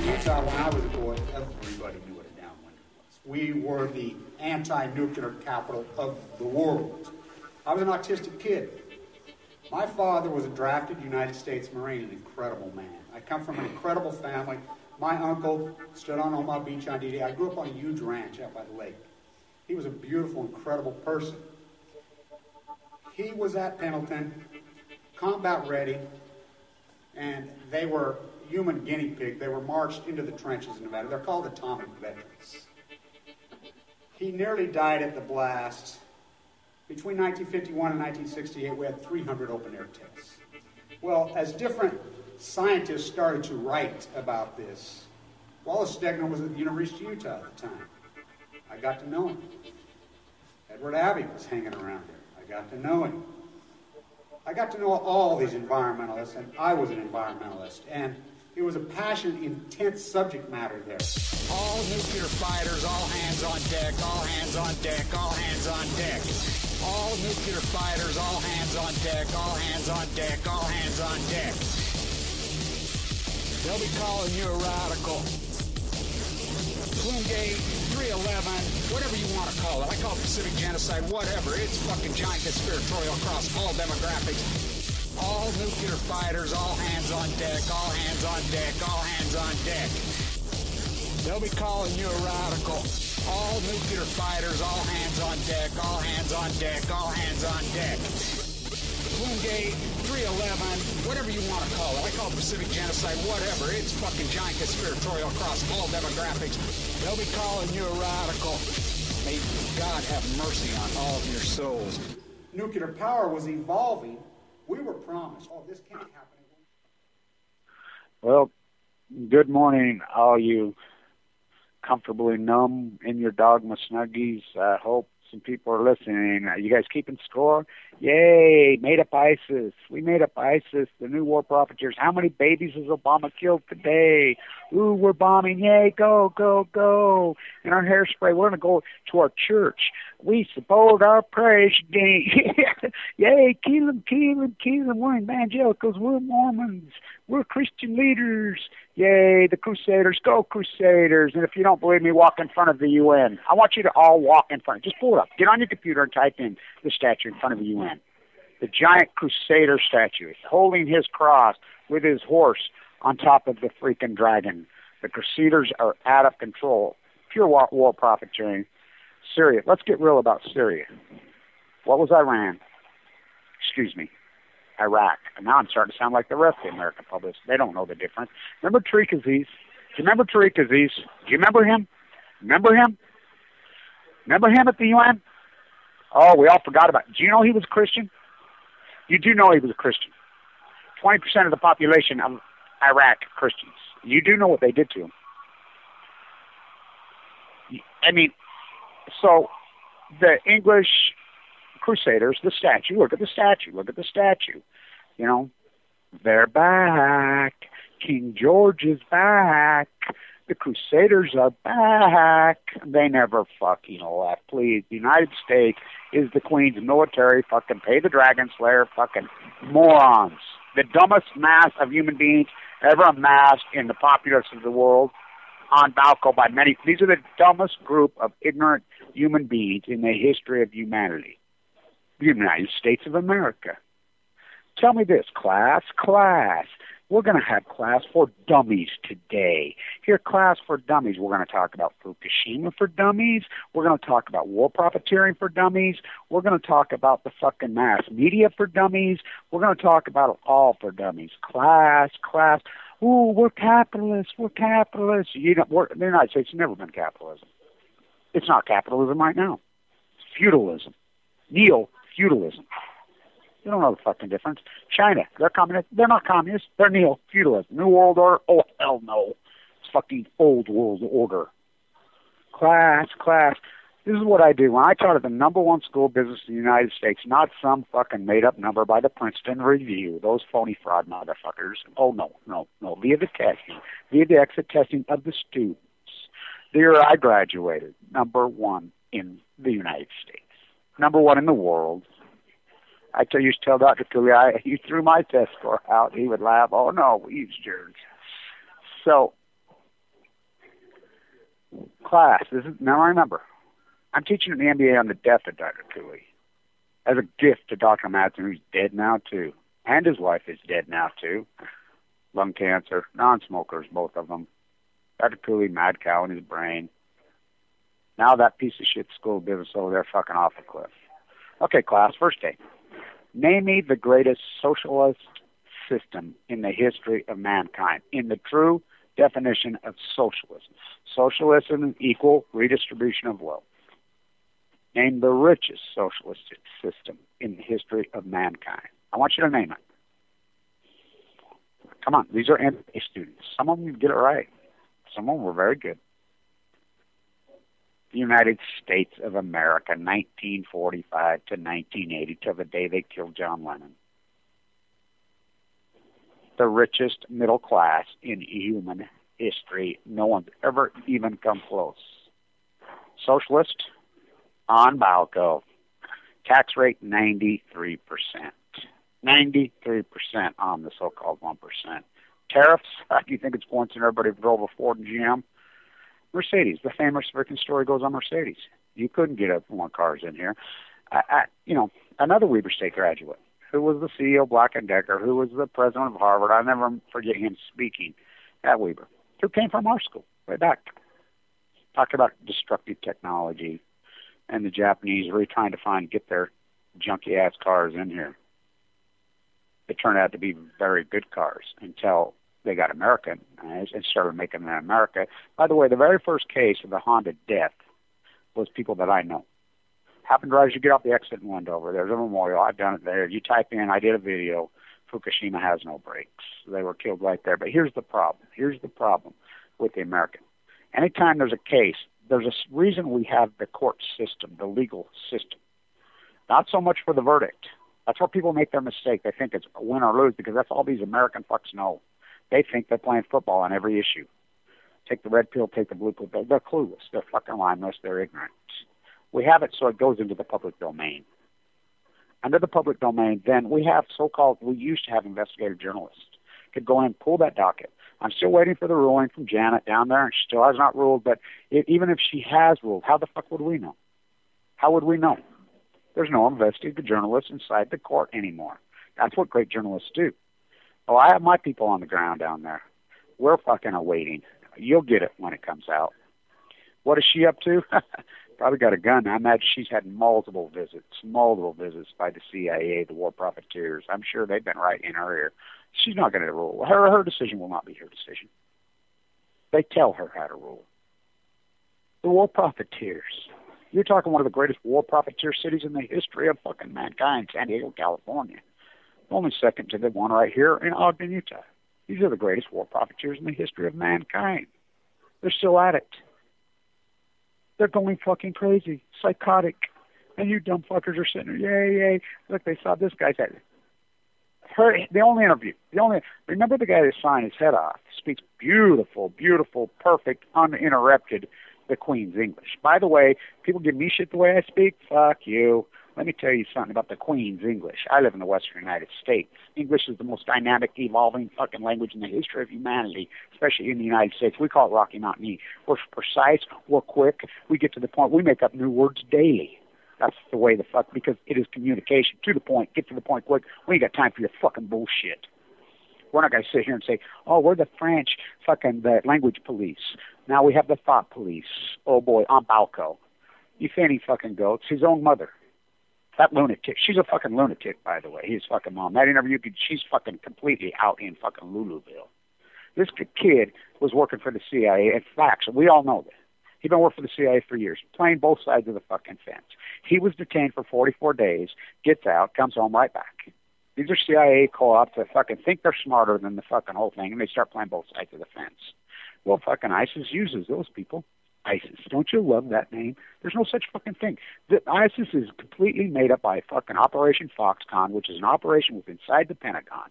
Utah, when I was a boy, everybody knew what a downwinder was. We were the anti-nuclear capital of the world. I was an autistic kid. My father was a drafted United States Marine, an incredible man. I come from an incredible family. My uncle stood on Omaha Beach on D-Day. I grew up on a huge ranch out by the lake. He was a beautiful, incredible person. He was at Pendleton, combat ready, and they were human guinea pig. They were marched into the trenches in Nevada. They're called atomic veterans. He nearly died at the blast. Between 1951 and 1968, we had 300 open-air tests. Well, as different scientists started to write about this, Wallace Stegner was at the University of Utah at the time. I got to know him. Edward Abbey was hanging around there. I got to know him. I got to know all these environmentalists, and I was an environmentalist, and it was a passionate, intense subject matter there. All nuclear fighters, all hands on deck, all hands on deck, all hands on deck. All nuclear fighters, all hands on deck, all hands on deck, all hands on deck. They'll be calling you a radical. Plumegate, 311, whatever you want to call it. I call it Pacific genocide, whatever. It's fucking giant conspiratorial across all demographics. All nuclear fighters, all hands on deck, all hands on deck, all hands on deck. They'll be calling you a radical. All nuclear fighters, all hands on deck, all hands on deck, all hands on deck. Plumegate, 311, whatever you want to call it. I call it Pacific genocide, whatever. It's fucking giant conspiratorial across all demographics. They'll be calling you a radical. May God have mercy on all of your souls. Nuclear power was evolving. We were promised, oh, this can't happen. Well, good morning, all you comfortably numb in your dogma snuggies. I hope some people are listening. Are you guys keeping score? Yay, made up ISIS. We made up ISIS, the new war profiteers. How many babies has Obama killed today? Ooh, we're bombing. Yay, go, go, go. And our hairspray, we're going to go to our church. We support our president. Yay, kill him, kill him, kill him. We're evangelicals. We're Mormons. We're Christian leaders. Yay, the Crusaders. Go, Crusaders. And if you don't believe me, walk in front of the UN. I want you to all walk in front. Just pull it up. Get on your computer and type in the statue in front of the UN. The giant Crusader statue. Holding his cross with his horse on top of the freaking dragon. The Crusaders are out of control. Pure war profiteering. Syria. Let's get real about Syria. What was Iran? Excuse me. Iraq. And now I'm starting to sound like the rest of the American public. They don't know the difference. Remember Tariq Aziz? Do you remember Tariq Aziz? Do you remember him? Remember him? Remember him at the UN? Oh, we all forgot about it. Do you know he was a Christian? You do know he was a Christian. 20% of the population of Iraq are Christians. You do know what they did to him. I mean, so the English Crusaders, the statue, look at the statue, look at the statue. You know, they're back. King George is back. The Crusaders are back. They never fucking left. Please, the United States is the Queen's military. Fucking pay the Dragon Slayer. Fucking morons. The dumbest mass of human beings ever amassed in the populace of the world on Balco by many. These are the dumbest group of ignorant human beings in the history of humanity. The United States of America. Tell me this, class. We're going to have class for dummies today. Here, class for dummies. We're going to talk about Fukushima for dummies. We're going to talk about war profiteering for dummies. We're going to talk about the fucking mass media for dummies. We're going to talk about it all for dummies. Class. Ooh, we're capitalists. You know, the United States has never been capitalism. It's not capitalism right now. It's feudalism. Neo-feudalism. You don't know the fucking difference. China, they're communist. They're not communists. They're neo-feudalism. New World Order? Oh, hell no. It's fucking old world order. Class. This is what I do. When I taught at the #1 school of business in the United States, not some fucking made-up number by the Princeton Review, those phony fraud motherfuckers. Oh, no. Via the testing, via the exit testing of the students. The year I graduated, #1 in the United States. #1 in the world. I used to tell Dr. Cooley, you threw my test score out. He would laugh. Oh, no, we used yours. So class. Now remember, I'm teaching in the MBA on the death of Dr. Cooley as a gift to Dr. Madsen, who's dead now too, and his wife is dead now too. Lung cancer, non-smokers, both of them. Dr. Cooley, mad cow in his brain. Now that piece of shit school business over there fucking off a cliff. Okay, class, first day. Name me the greatest socialist system in the history of mankind, in the true definition of socialism. Socialism equal redistribution of wealth. Name the richest socialist system in the history of mankind. I want you to name it. Come on, these are MBA students. Some of them get it right. Some of them were very good. The United States of America, 1945 to 1980, till the day they killed John Lennon. The richest middle class in human history. No one's ever even come close. Socialist, on Balco. Tax rate, 93%. 93% on the so-called 1%. Tariffs, you think it's coincidence everybody drove a Ford and GM? Mercedes, the famous freaking story goes on Mercedes. You couldn't get more cars in here. Another Weber State graduate, who was the CEO of Black & Decker, who was the president of Harvard, I'll never forget him speaking at Weber, who came from our school, way back. Talked about destructive technology, and the Japanese were trying to get their junky-ass cars in here. It turned out to be very good cars until they got American and started making them in America. By the way, the very first case of the Honda death was people that I know. Happened right as you get off the exit in Wendover. There's a memorial. I've done it there. You type in, I did a video, Fukushima has no brakes. They were killed right there. But here's the problem. Here's the problem with the American. Anytime there's a case, there's a reason we have the court system, the legal system. Not so much for the verdict. That's where people make their mistake. They think it's win or lose because that's all these American fucks know. They think they're playing football on every issue. Take the red pill, take the blue pill. They're clueless. They're fucking mindless. They're ignorant. We have it so it goes into the public domain. Under the public domain, then we used to have investigative journalists. Could go in and pull that docket. I'm still waiting for the ruling from Janet down there, and she still has not ruled, but even if she has ruled, how the fuck would we know? How would we know? There's no investigative journalists inside the court anymore. That's what great journalists do. Oh, I have my people on the ground down there. We're fucking awaiting. You'll get it when it comes out. What is she up to? Probably got a gun. I imagine she's had multiple visits by the CIA, the war profiteers. I'm sure they've been right in her ear. She's not going to rule. Her decision will not be her decision. They tell her how to rule. The war profiteers. You're talking one of the greatest war profiteer cities in the history of fucking mankind, San Diego, California. Only second to the one right here in Ogden, Utah. These are the greatest war profiteers in the history of mankind. They're still at it. They're going fucking crazy, psychotic. And you dumb fuckers are sitting there, yay. Look, they saw this guy's head. Remember the guy that signed his head off, speaks beautiful, perfect, uninterrupted, the Queen's English. By the way, people give me shit the way I speak. Fuck you. Let me tell you something about the Queen's English. I live in the Western United States. English is the most dynamic, evolving fucking language in the history of humanity, especially in the United States. We call it Rocky Mountain. We're precise, we're quick, we get to the point, we make up new words daily. That's the way the fuck, because it is communication. To the point, get to the point quick. We ain't got time for your fucking bullshit. We're not going to sit here and say, oh, we're the French fucking the language police. Now we have the thought police. Oh, boy, on Balco. You fanny fucking goats. His own mother. That lunatic. She's a fucking lunatic, by the way. His fucking mom. That interview, she's fucking completely out in fucking Louisville. This kid was working for the CIA. In fact, we all know that. He'd been working for the CIA for years, playing both sides of the fucking fence. He was detained for 44 days, gets out, comes home right back. These are CIA co-ops that fucking think they're smarter than the fucking whole thing, and they start playing both sides of the fence. Well, fucking ISIS uses those people. ISIS. Don't you love that name? There's no such fucking thing. ISIS is completely made up by fucking Operation Foxconn, which is an operation within inside the Pentagon,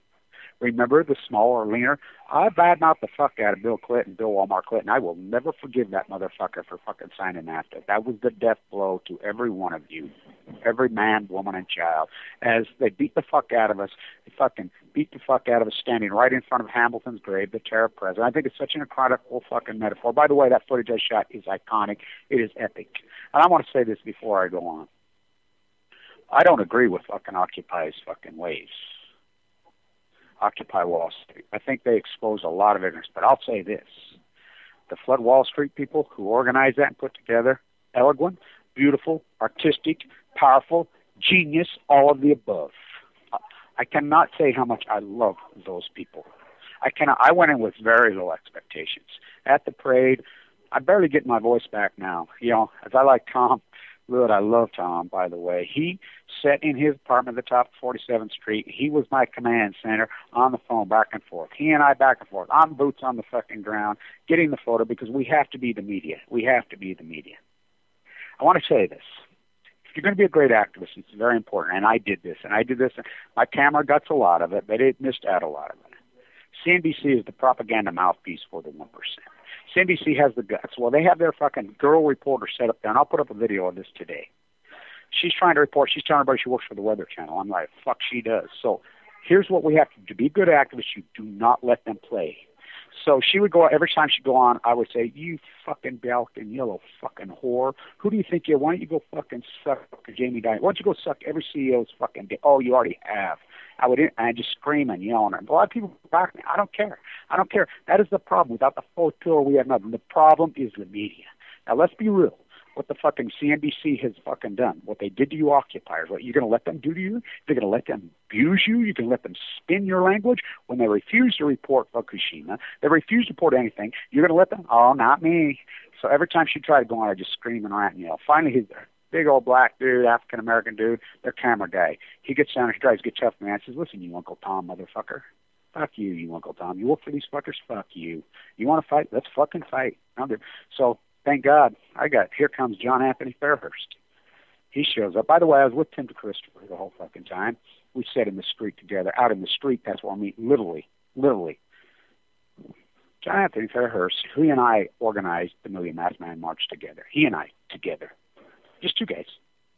Remember the smaller, leaner? I badmouthed the fuck out of Bill Clinton, Bill Walmart Clinton. I will never forgive that motherfucker for fucking signing NAFTA. That was the death blow to every one of you, every man, woman, and child. As they beat the fuck out of us, they fucking beat the fuck out of us standing right in front of Hamilton's grave, the terror president. I think it's such an incredible fucking metaphor. By the way, that footage I shot is iconic. It is epic. And I want to say this before I go on. I don't agree with fucking Occupy's fucking ways. Occupy Wall Street. I think they expose a lot of ignorance. But I'll say this. The Flood Wall Street people who organized that and put together, eloquent, beautiful, artistic, powerful, genius, all of the above. I cannot say how much I love those people. I went in with very low expectations. At the parade, I barely get my voice back now. You know, as I like Tom, Lord, I love Tom, by the way. He sat in his apartment at the top of 47th Street. He was my command center on the phone back and forth. He and I back and forth. I'm boots on the fucking ground, getting the photo because we have to be the media. We have to be the media. I want to say this. If you're going to be a great activist, it's very important, and I did this, and my camera gets a lot of it, but it missed out a lot of it. CNBC is the propaganda mouthpiece for the 1%. CNBC has the guts. Well, they have their fucking girl reporter set up there, and I'll put up a video of this today. She's trying to report. She's telling everybody she works for the Weather Channel. I'm like, fuck, she does. So here's what we have to do. To be good activists, you do not let them play. So she would go, every time she'd go on, I would say, you fucking Balkan yellow fucking whore. Who do you think you are? Why don't you go fucking suck Jamie Dimon? Why don't you go suck every CEO's fucking dick? Oh, you already have. I just scream and yell. And a lot of people back me. I don't care. That is the problem. Without the full tour, we have nothing. The problem is the media. Now, let's be real. What the fucking CNBC has fucking done, what they did to you occupiers, what you're going to let them do to you? They're going to let them abuse you? You're going to let them spin your language? When they refuse to report Fukushima, they refuse to report anything, you're going to let them? Oh, not me. So every time she tried to go on, I just scream and rant and yell. Finally, he's there. Big old black dude, African-American dude, their camera guy. He gets down and he tries to get tough, man. He says, listen, you Uncle Tom, motherfucker. Fuck you, you Uncle Tom. You work for these fuckers? Fuck you. You want to fight? Let's fucking fight. So, thank God, here comes John Anthony Fairhurst. He shows up. By the way, I was with Tim DeChristopher the whole fucking time. We sat in the street together. Out in the street, that's where I meet, literally. John Anthony Fairhurst, he and I organized the Million Masked Man March together. He and I together. Just two guys.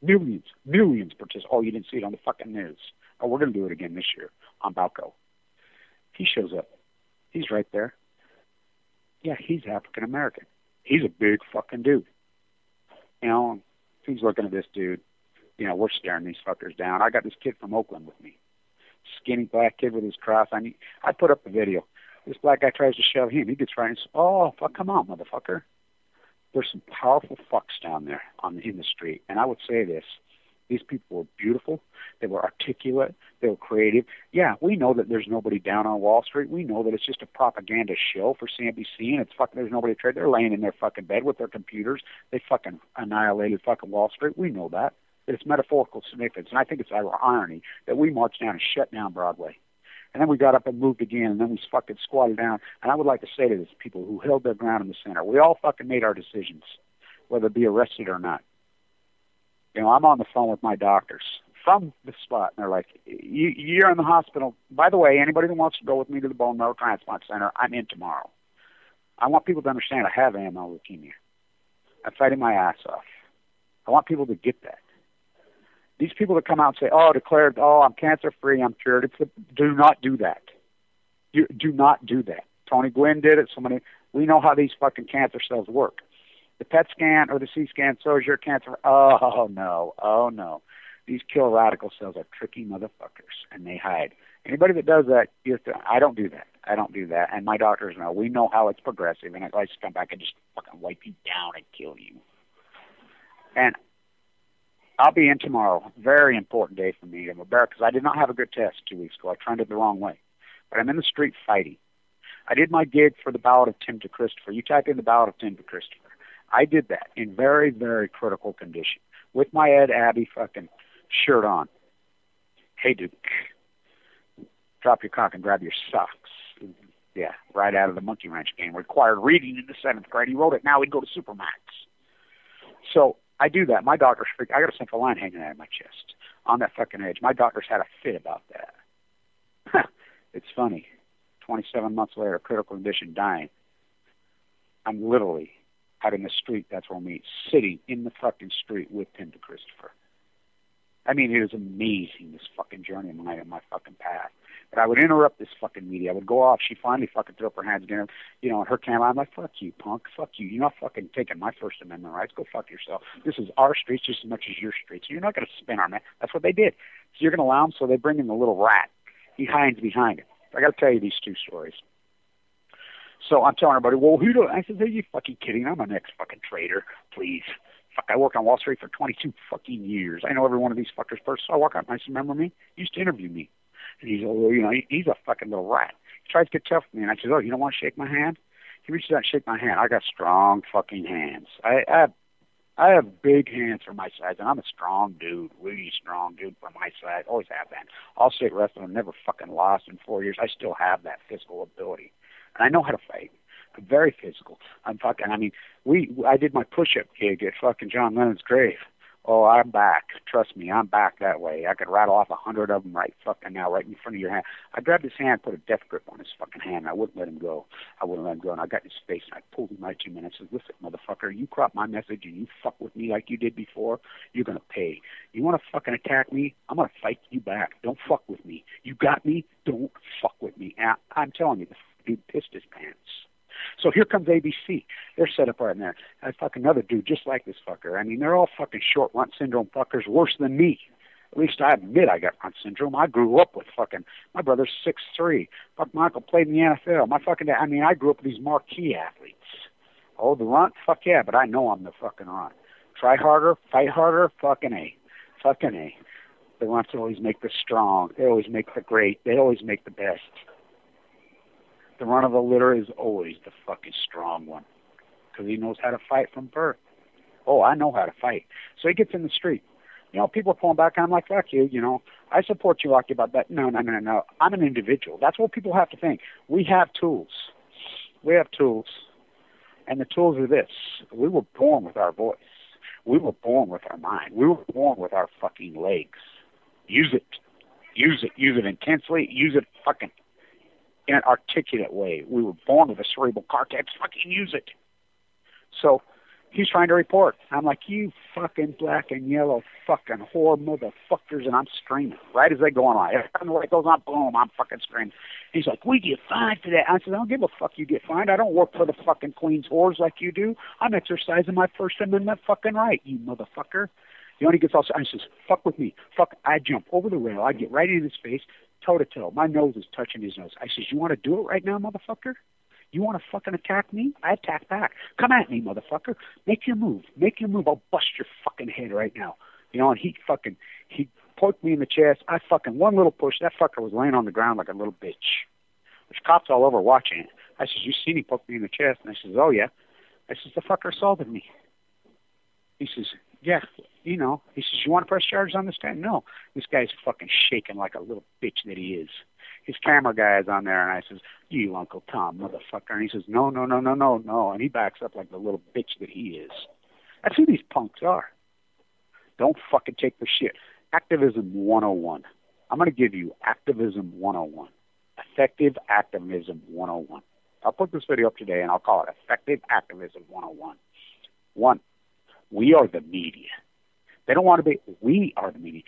Millions participants. Oh, you didn't see it on the fucking news. Oh, we're going to do it again this year on Balco. He shows up. He's right there. Yeah, he's African-American. He's a big fucking dude. You know, he's looking at this dude. You know, we're staring these fuckers down. I got this kid from Oakland with me. Skinny black kid with his cross. I put up the video. This black guy tries to shove him. He gets right and says, oh, fuck, come on, motherfucker. There's some powerful fucks down there in the street. And I would say this. These people were beautiful. They were articulate. They were creative. Yeah, we know that there's nobody down on Wall Street. We know that it's just a propaganda show for CNBC, and it's fucking, there's nobody trade. They're laying in their fucking bed with their computers. They fucking annihilated fucking Wall Street. We know that. But it's metaphorical significance. And I think it's irony that we marched down and shut down Broadway. And then we got up and moved again, and then we fucking squatted down. And I would like to say to these people who held their ground in the center, we all fucking made our decisions, whether to be arrested or not. You know, I'm on the phone with my doctors from the spot, and they're like, you're in the hospital. By the way, anybody that wants to go with me to the bone marrow transplant center, I'm in tomorrow. I want people to understand I have AML leukemia. I'm fighting my ass off. I want people to get that. These people that come out and say, oh, declared, oh, I'm cancer-free, I'm cured. Do not do that. Do not do that. Tony Gwynn did it. We know how these fucking cancer cells work. The PET scan or the C scan shows your cancer. Oh, no. These kill radical cells are tricky motherfuckers, and they hide. Anybody that does that, I don't do that. And my doctors know. We know how it's progressive, and it likes to come back and just fucking wipe you down and kill you. And I'll be in tomorrow. Very important day for me. I'm embarrassed because I did not have a good test 2 weeks ago. I trained it the wrong way. But I'm in the street fighting. I did my gig for the Ballad of Tim DeChristopher. You type in the Ballad of Tim DeChristopher. I did that in very, very critical condition with my Ed Abbey fucking shirt on. Hey, Duke, drop your cock and grab your socks. Yeah, right out of the Monkey Wrench game. Required reading in the 7th grade. He wrote it. Now he'd go to Supermax. So I do that. My doctor's freaked. I got a central line hanging out of my chest on that fucking edge. My doctor's had a fit about that. It's funny. 27 months later, critical condition, dying. I'm literally out in the street. That's where we meet, sitting in the fucking street with Tim Christopher. I mean, it was amazing, this fucking journey of mine and my fucking path. But I would interrupt this fucking media. I would go off. She finally fucking threw up her hands again, you know, on her camera. I'm like, fuck you, punk. Fuck you. You're not fucking taking my First Amendment rights. Go fuck yourself. This is our streets just as much as your streets. You're not going to spin our man. That's what they did. So you're going to allow them, so they bring in the little rat. He hides behind it. I got to tell you these two stories. So I'm telling everybody, well, who do I said, are you fucking kidding? I'm an ex-fucking trader, please. Fuck, I worked on Wall Street for 22 fucking years. I know every one of these fuckers first. So I walk up and I said, remember me? He used to interview me. And he's, oh, you know, he's a fucking little rat. He tries to get tough with me. And I said, oh, you don't want to shake my hand? He reaches out and shakes my hand. I got strong fucking hands. I have big hands for my size, and I'm a strong dude, really strong dude for my size. Always have that. All state wrestling, I've never fucking lost in 4 years. I still have that physical ability. And I know how to fight. I'm very physical. I did my push-up gig at fucking John Lennon's grave. Oh, I'm back. Trust me, I'm back that way. I could rattle off 100 of them right fucking now, right in front of your hand. I grabbed his hand, put a death grip on his fucking hand, and I wouldn't let him go. And I got in his face, and I pulled him right to him, and I said, listen, motherfucker, you crop my message, and you fuck with me like you did before, you're going to pay. You want to fucking attack me? I'm going to fight you back. Don't fuck with me. You got me? Don't fuck with me. And I'm telling you, the dude pissed his pants. So here comes ABC. They're set up right in there. I fucking another dude just like this fucker. I mean, they're all fucking short runt syndrome fuckers worse than me. At least I admit I got runt syndrome. I grew up with fucking, my brother's 6'3". Fuck, Michael played in the NFL. My fucking dad, I mean, I grew up with these marquee athletes. Oh, the runt? Fuck yeah, but I know I'm the fucking runt. Try harder, fight harder, fucking A. Fucking A. The runts always make the strong. They always make the great. They always make the best. The run of the litter is always the fucking strong one because he knows how to fight from birth. Oh, I know how to fight. So he gets in the street. You know, people are pulling back. I'm like, fuck you, you know. I support you, Rocky, about that. No. I'm an individual. That's what people have to think. We have tools. We have tools. And the tools are this. We were born with our voice. We were born with our mind. We were born with our fucking legs. Use it. Use it. Use it intensely. Use it fucking in an articulate way. We were born with a cerebral cortex. Fucking use it. So he's trying to report. I'm like, you fucking black and yellow fucking whore motherfuckers, and I'm screaming right as they go on. Every time the light goes on, boom, I'm fucking screaming. He's like, we get fined for that. I said, I don't give a fuck you get fined. I don't work for the fucking Queen's whores like you do. I'm exercising my First Amendment fucking right, you motherfucker. You know, he gets all, I says, fuck with me. Fuck, I jump over the rail. I get right in his face, toe-to-toe. My nose is touching his nose. I says, you want to do it right now, motherfucker? You want to fucking attack me? I attack back. Come at me, motherfucker. Make your move. Make your move. I'll bust your fucking head right now. You know, and he poked me in the chest. I fucking, one little push, that fucker was laying on the ground like a little bitch. There's cops all over watching it. I says, you seen he poked me in the chest? And I says, oh, yeah. I says, the fucker assaulted me. He says, yeah, you know. He says, you want to press charges on this guy? No. This guy's fucking shaking like a little bitch that he is. His camera guy is on there, and I says, you Uncle Tom, motherfucker. And he says, no. And he backs up like the little bitch that he is. That's who these punks are. Don't fucking take the shit. Activism 101. I'm going to give you Activism 101. Effective Activism 101. I'll put this video up today, and I'll call it Effective Activism 101. 1. We are the media. They don't want to be, we are the media.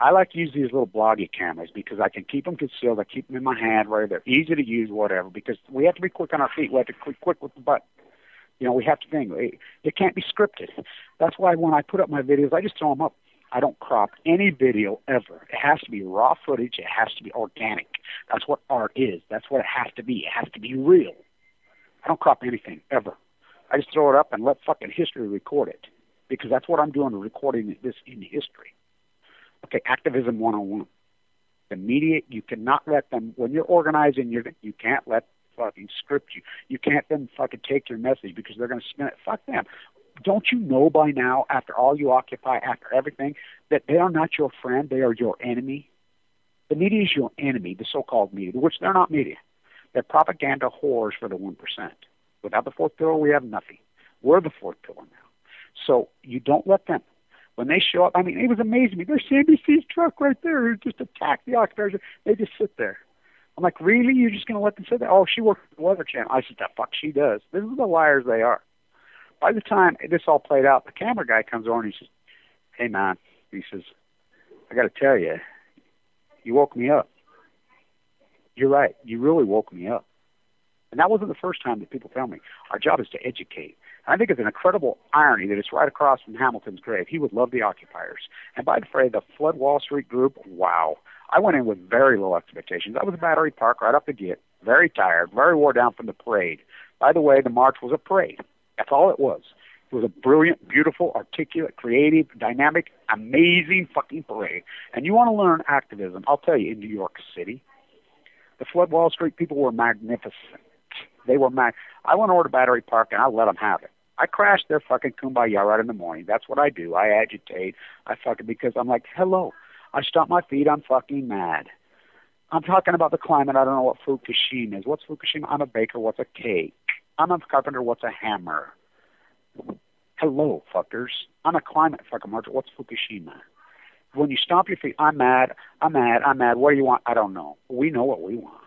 I like to use these little bloggy cameras because I can keep them concealed. I keep them in my hand where they're easy to use, whatever, because we have to be quick on our feet. We have to be quick with the button. You know, we have to think. It can't be scripted. That's why when I put up my videos, I just throw them up. I don't crop any video ever. It has to be raw footage. It has to be organic. That's what art is. That's what it has to be. It has to be real. I don't crop anything ever. I just throw it up and let fucking history record it because that's what I'm doing, recording this in history. Okay, Activism 101. The media, you cannot let them, when you're organizing, you can't let fucking script you. You can't then fucking take your message because they're going to spin it. Fuck them. Don't you know by now, after all you occupy, after everything, that they are not your friend, they are your enemy? The media is your enemy, the so-called media, which they're not media. They're propaganda whores for the 1%. Without the fourth pillar, we have nothing. We're the fourth pillar now. So you don't let them. When they show up, I mean, it was amazing. There's CNBC's truck right there who just attacked the occupiers. They just sit there. I'm like, really? You're just going to let them say that? Oh, she works for the Weather Channel. I said, the fuck she does. This is the liars they are. By the time this all played out, the camera guy comes over and he says, hey, man, he says, I got to tell you, you woke me up. You're right. You really woke me up. And that wasn't the first time that people tell me. Our job is to educate. And I think it's an incredible irony that it's right across from Hamilton's grave. He would love the occupiers. And by the way, the Flood Wall Street group, wow. I went in with very low expectations. I was at Battery Park right up the gate, very tired, very wore down from the parade. By the way, the march was a parade. That's all it was. It was a brilliant, beautiful, articulate, creative, dynamic, amazing fucking parade. And you want to learn activism, I'll tell you, in New York City, the Flood Wall Street people were magnificent. They were I went over to Battery Park and I let them have it. I crashed their fucking kumbaya right in the morning. That's what I do. I agitate. I fucking, because I'm like, hello. I stomp my feet. I'm fucking mad. I'm talking about the climate. I don't know what Fukushima is. What's Fukushima? I'm a baker. What's a cake? I'm a carpenter. What's a hammer? Hello, fuckers. I'm a climate fucking marcher. What's Fukushima? When you stomp your feet, I'm mad. I'm mad. I'm mad. What do you want? I don't know. We know what we want.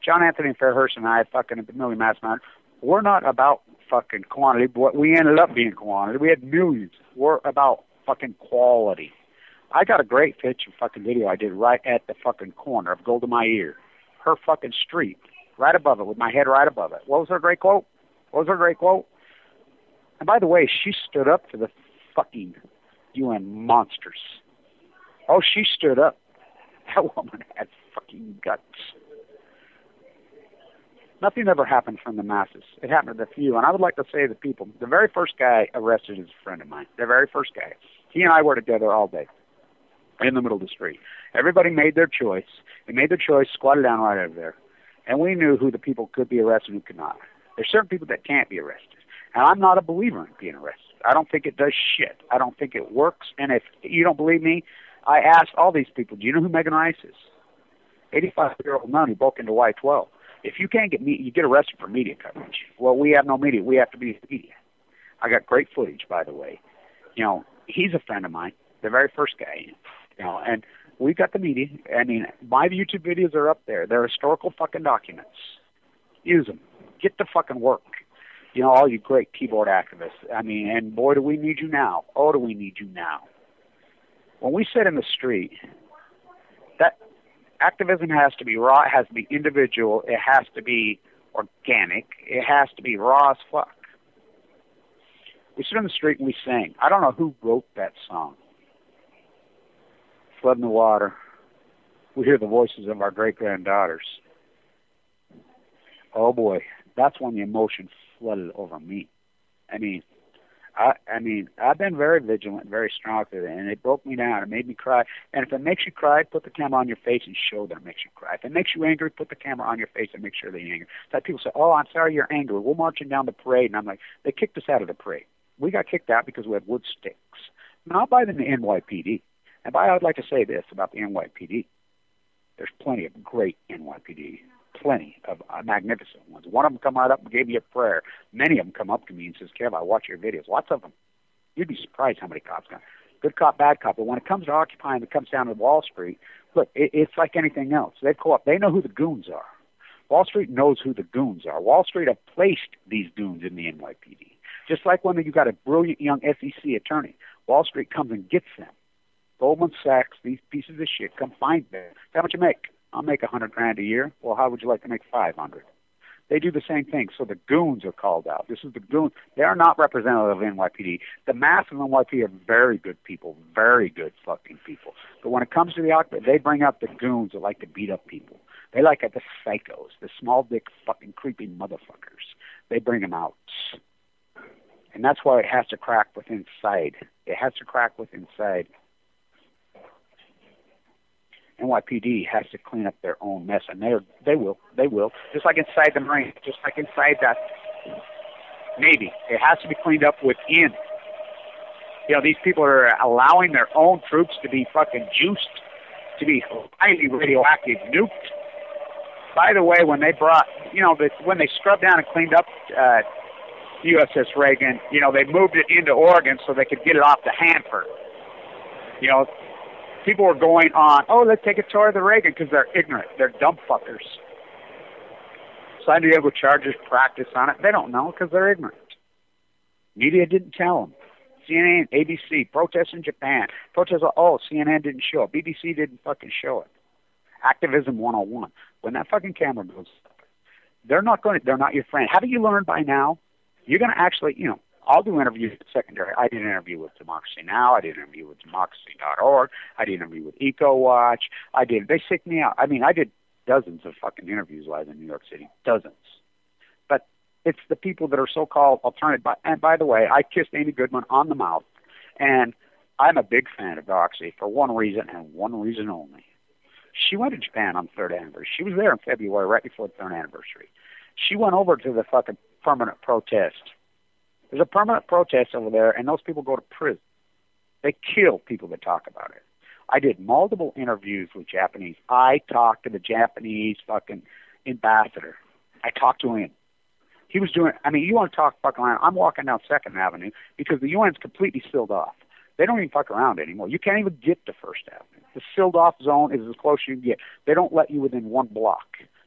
John Anthony Fairhurst and I fucking at the Million Mass Man, we're not about fucking quantity, but we ended up being quantity. We had millions. We're about fucking quality. I got a great picture fucking video I did right at the fucking corner of Golda Meir. Her fucking street, right above it, with my head right above it. What was her great quote? What was her great quote? And by the way, she stood up to the fucking UN monsters. Oh, she stood up. That woman had fucking guts. Nothing ever happened from the masses. It happened to the few. And I would like to say to people, the very first guy arrested is a friend of mine. The very first guy. He and I were together all day in the middle of the street. Everybody made their choice. They made their choice, squatted down right over there. And we knew who the people could be arrested and who could not. There's certain people that can't be arrested. And I'm not a believer in being arrested. I don't think it does shit. I don't think it works. And if you don't believe me, I asked all these people, do you know who Megan Rice is? 85-year-old nun who broke into Y12. If you can't get you get arrested for media coverage. Well, we have no media. We have to be the media. I got great footage, by the way. You know, he's a friend of mine, the very first guy. You know, and we got the media. I mean, my YouTube videos are up there. They're historical fucking documents. Use them. Get to fucking work. You know, all you great keyboard activists. I mean, and boy, do we need you now. Oh, do we need you now. When we sit in the street, that activism has to be raw, it has to be individual, it has to be organic, it has to be raw as fuck. We sit in the street and we sing. I don't know who wrote that song. Flood in the water. We hear the voices of our great-granddaughters. Oh boy, that's when the emotion flooded over me. I mean, I've been very vigilant, very strong with it, and it broke me down. It made me cry. And if it makes you cry, put the camera on your face and show that it makes you cry. If it makes you angry, put the camera on your face and make sure that you're angry. That people say, oh, I'm sorry you're angry. We're marching down the parade. And I'm like, they kicked us out of the parade. We got kicked out because we had wood sticks, not by the NYPD. And by I would like to say this about the NYPD. There's plenty of great NYPD. Plenty of magnificent ones. One of them come right up and gave me a prayer. Many of them come up to me and says, Kev, I watch your videos. Lots of them. You'd be surprised how many cops come. Good cop, bad cop. But when it comes to occupying, it comes down to Wall Street. Look, it's like anything else. They go up. They know who the goons are. Wall Street knows who the goons are. Wall Street have placed these goons in the NYPD. Just like when you got a brilliant young SEC attorney, Wall Street comes and gets them. Goldman Sachs, these pieces of shit, come find them. How much you make? I'll make $100,000 a year. Well, how would you like to make 500? They do the same thing. So the goons are called out. This is the goons. They are not representative of NYPD. The mass of NYPD are very good people, very good fucking people. But when it comes to the occupant, they bring out the goons that like to beat up people. They like the psychos, the small dick fucking creepy motherfuckers. They bring them out. And that's why it has to crack with inside. It has to crack with inside. NYPD has to clean up their own mess, and they will. Just like inside the Marines, just like inside that Navy, it has to be cleaned up within. You know, these people are allowing their own troops to be fucking juiced, to be highly radioactive, nuked. By the way, when they brought, you know, when they scrubbed down and cleaned up USS Reagan, you know, they moved it into Oregon so they could get it off to Hanford. You know, people were going on, oh, let's take a tour of the Reagan because they're ignorant. They're dumb fuckers. San Diego Chargers practice on it. They don't know because they're ignorant. Media didn't tell them. CNN, ABC, protests in Japan. Protests, CNN didn't show it. BBC didn't fucking show it. Activism 101. When that fucking camera goes up, they're not your friend. Haven't you learned by now? You're going to actually, I'll do interviews at secondary. I did an interview with Democracy Now! I did an interview with democracy.org. I did an interview with EcoWatch. They sicked me out. I mean, I did dozens of fucking interviews live in New York City. Dozens. But it's the people that are so-called alternative. And by the way, I kissed Amy Goodman on the mouth. And I'm a big fan of Doxy for one reason and one reason only. She went to Japan on the 3rd anniversary. She was there in February, right before the 3rd anniversary. She went over to the fucking permanent protest. There's a permanent protest over there, and those people go to prison. They kill people that talk about it. I did multiple interviews with Japanese. I talked to the Japanese fucking ambassador. I talked to him. He was doing, you want to talk fucking around. I'm walking down 2nd Avenue because the UN's completely sealed off. They don't even fuck around anymore. You can't even get to 1st Avenue. The sealed off zone is as close as you can get. They don't let you within 1 block.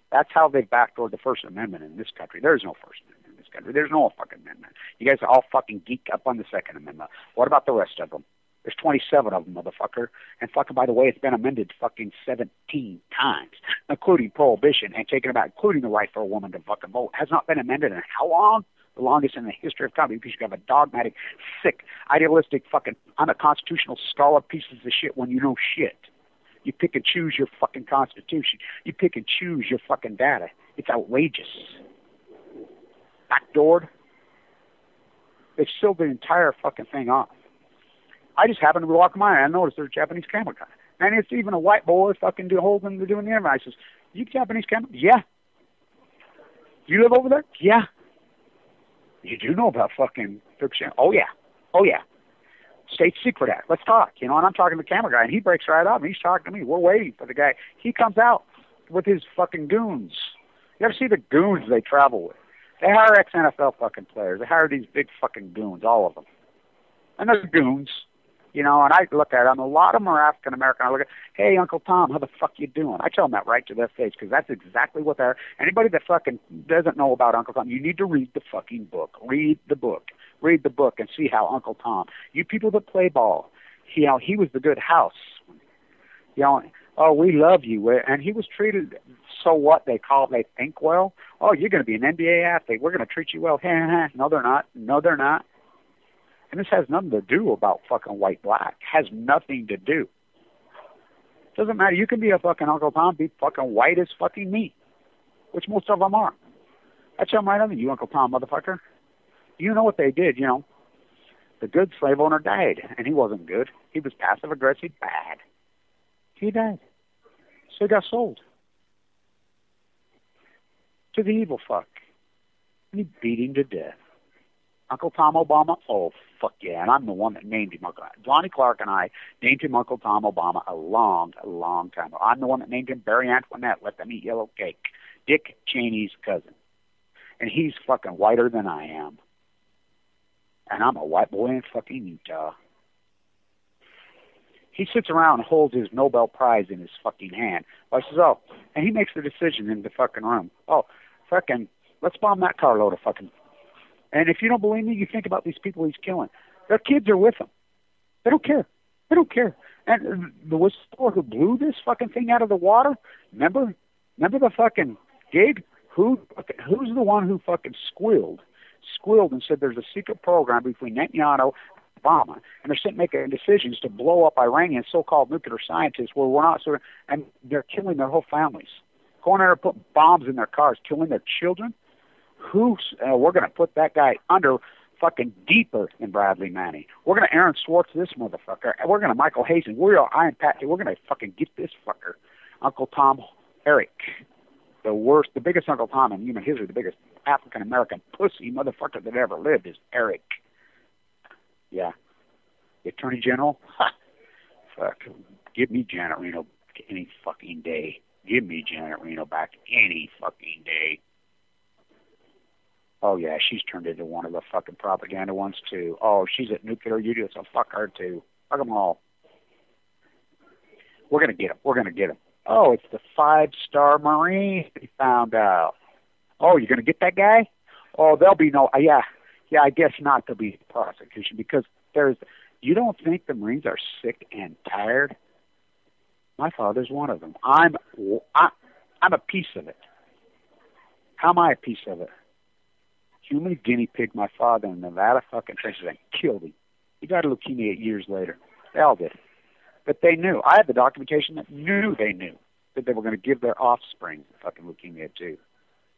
That's how they backdoored the First Amendment in this country. There is no First Amendment in this country. There's no fucking amendment. You guys are all fucking geeked up on the Second Amendment. What about the rest of them? There's 27 of them, motherfucker. And fucking, by the way, it's been amended fucking 17 times, including prohibition and taking about, including the right for a woman to fucking vote. Has not been amended in how long? The longest in the history of comedy, because you have a dogmatic, sick, idealistic fucking, I'm a constitutional scholar pieces of shit when you know shit. You pick and choose your fucking constitution. You pick and choose your fucking data. It's outrageous. Backdoored. They've sealed the entire fucking thing off. I just happened to be walking by and I noticed there's a Japanese camera guy. And it's even a white boy fucking holding, doing the interview. I says, you Japanese camera? Yeah. You live over there? Yeah. You do know about fucking fiction? Oh, yeah. Oh, yeah. State Secret Act. Let's talk. And I'm talking to the camera guy, and he breaks right up, and he's talking to me. We're waiting for the guy. He comes out with his fucking goons. You ever see the goons they travel with? They hire ex-NFL fucking players. They hire these big fucking goons, all of them. And they're goons. And I look at them. A lot of them are African-American. I look at, hey, Uncle Tom, how the fuck you doing? I tell them that right to their face because that's exactly what they're. Anybody that fucking doesn't know about Uncle Tom, you need to read the fucking book. Read the book. Read the book and see how Uncle Tom, you people that play ball, he was the good house. Oh, we love you. And he was treated, so what they think well. Oh, you're going to be an NBA athlete. We're going to treat you well. No, they're not. No, they're not. And this has nothing to do about fucking white-black. Has nothing to do. Doesn't matter. You can be a fucking Uncle Tom, be fucking white as fucking me, which most of them are. I tell them right on you Uncle Tom, motherfucker. You know what they did, The good slave owner died, and he wasn't good. He was passive-aggressive, bad. He died. So he got sold to the evil fuck. And he beat him to death. Uncle Tom Obama? Oh, fuck yeah. And I'm the one that named him Uncle. Lonnie Clark and I named him Uncle Tom Obama a long time ago. I'm the one that named him Barry Antoinette. Let them eat yellow cake. Dick Cheney's cousin. And he's fucking whiter than I am. And I'm a white boy in fucking Utah. He sits around and holds his Nobel Prize in his fucking hand. I says, and he makes the decision in the fucking room. Fucking, let's bomb that carload of fucking. And if you don't believe me, you think about these people he's killing. Their kids are with him. They don't care. They don't care. And the whistleblower who blew this fucking thing out of the water, remember the fucking gig? Who's the one who fucking squealed and said there's a secret program between Netanyahu and Obama, and they're sitting making decisions to blow up Iranian so-called nuclear scientists where we're not and they're killing their whole families. Going there and putting bombs in their cars, killing their children. We're going to put that guy under fucking deeper than Bradley Manning. We're going to Aaron Swartz this motherfucker. And we're going to Michael Hazen. We're Iron Pat. We're going to fucking get this fucker. Uncle Tom Eric. The biggest Uncle Tom in human history, the biggest African-American pussy motherfucker that ever lived is Eric. Yeah. The Attorney General? Ha! Fuck. Give me Janet Reno any fucking day. Give me Janet Reno back any fucking day. Oh, yeah, she's turned into one of the fucking propaganda ones, too. Oh, she's at nuclear units, so fuck her, too. Fuck them all. We're going to get him. We're going to get him. Oh, it's the 5-star Marine, he found out. Oh, you're going to get that guy? Oh, there'll be no, yeah, I guess not. There'll be prosecution because you don't think the Marines are sick and tired? My father's one of them. I'm a piece of it. How am I a piece of it? Human guinea pig my father in Nevada fucking trenches and killed him. He died of leukemia 8 years later. They all did. But they knew. I had the documentation that knew they knew that they were going to give their offspring fucking leukemia too.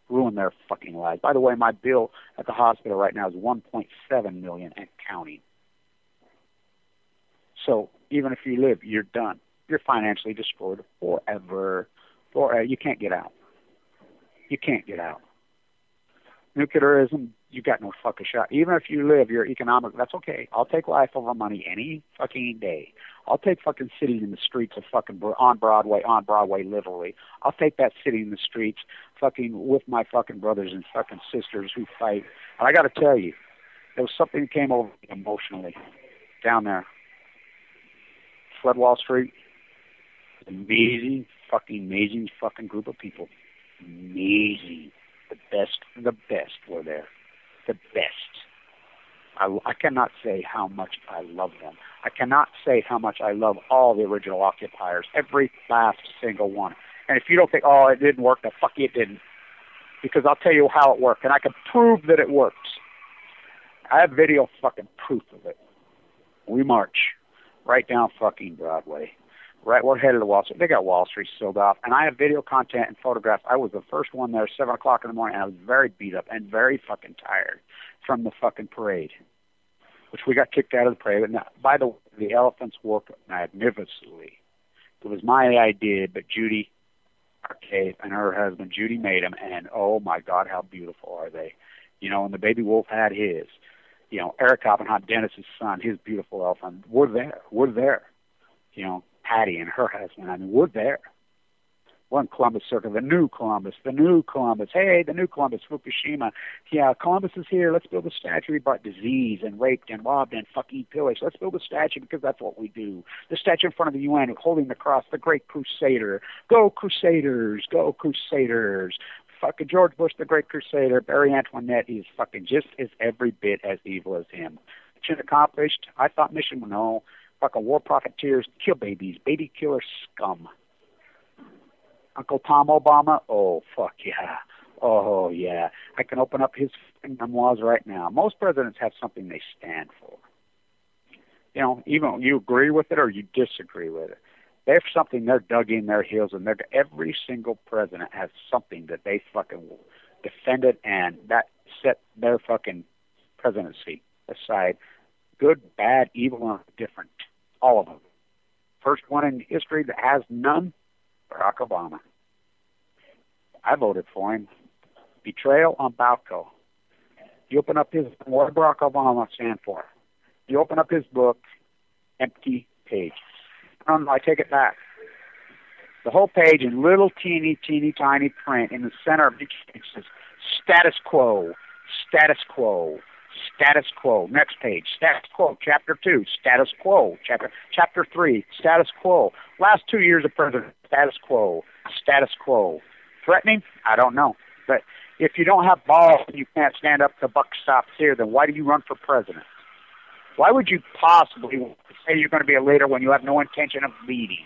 Ruin their fucking lives. By the way, my bill at the hospital right now is $1.7 million and counting. So even if you live, you're done. You're financially destroyed forever. You can't get out. You can't get out. Nuclearism, you got no fucking shot. Even if you live, you're economic. That's okay. I'll take life over money any fucking day. I'll take fucking sitting in the streets of fucking on Broadway, literally. I'll take that sitting in the streets fucking with my fucking brothers and fucking sisters who fight. And I got to tell you, there was something that came over me emotionally down there. Flood Wall Street. Amazing fucking group of people. Amazing. The best were there. The best. I cannot say how much I love them. I cannot say how much I love all the original occupiers, every last single one. And if you don't think, oh, it didn't work, then fuck you, it didn't. Because I'll tell you how it worked, and I can prove that it works. I have video fucking proof of it. We march right down fucking Broadway. Right, we're headed to Wall Street. They got Wall Street sealed off, and I have video content and photographs. I was the first one there, 7 o'clock in the morning, and I was very beat up and very fucking tired from the fucking parade, which we got kicked out of the parade. And by the way, the elephants worked magnificently. It was my idea, but Judy Arcade and her husband, Judy, made them, and oh my God, how beautiful are they? You know, and the baby wolf had his. You know, Eric Oppenheim, Dennis's son, his beautiful elephant. We're there. You know, Patty and her husband. I mean, we're there. We're in Columbus Circle, the new Columbus. Hey, the new Columbus, Fukushima. Yeah, Columbus is here. Let's build a statue. We brought disease and raped and robbed and fucking pillaged. Let's build a statue because that's what we do. The statue in front of the UN holding the cross, the great crusader. Go Crusaders, go Crusaders. Fucking George Bush, the great crusader. Barry Antoinette is fucking just as every bit as evil as him. Mission accomplished. I thought mission, no. Fucking war profiteers, kill babies, baby killer scum. Uncle Tom Obama, oh, fuck yeah. Oh, yeah. I can open up his memoirs right now. Most presidents have something they stand for. You know, even you agree with it or you disagree with it. They have something they're dug in their heels, and every single president has something that they fucking defended, and that set their fucking presidency aside. Good, bad, evil, and different. All of them. First one in history that has none, Barack Obama. I voted for him. Betrayal on Balco. You open up his, what did Barack Obama stand for? You open up his book, empty page. I take it back. The whole page in little teeny tiny print in the center of each page says status quo, status quo. Status quo. Next page. Status quo. Chapter 2. Status quo. Chapter 3. Status quo. Last 2 years of president. Status quo. Status quo. Threatening? I don't know. But if you don't have balls and you can't stand up to buck stops here, then why do you run for president? Why would you possibly say you're going to be a leader when you have no intention of leading?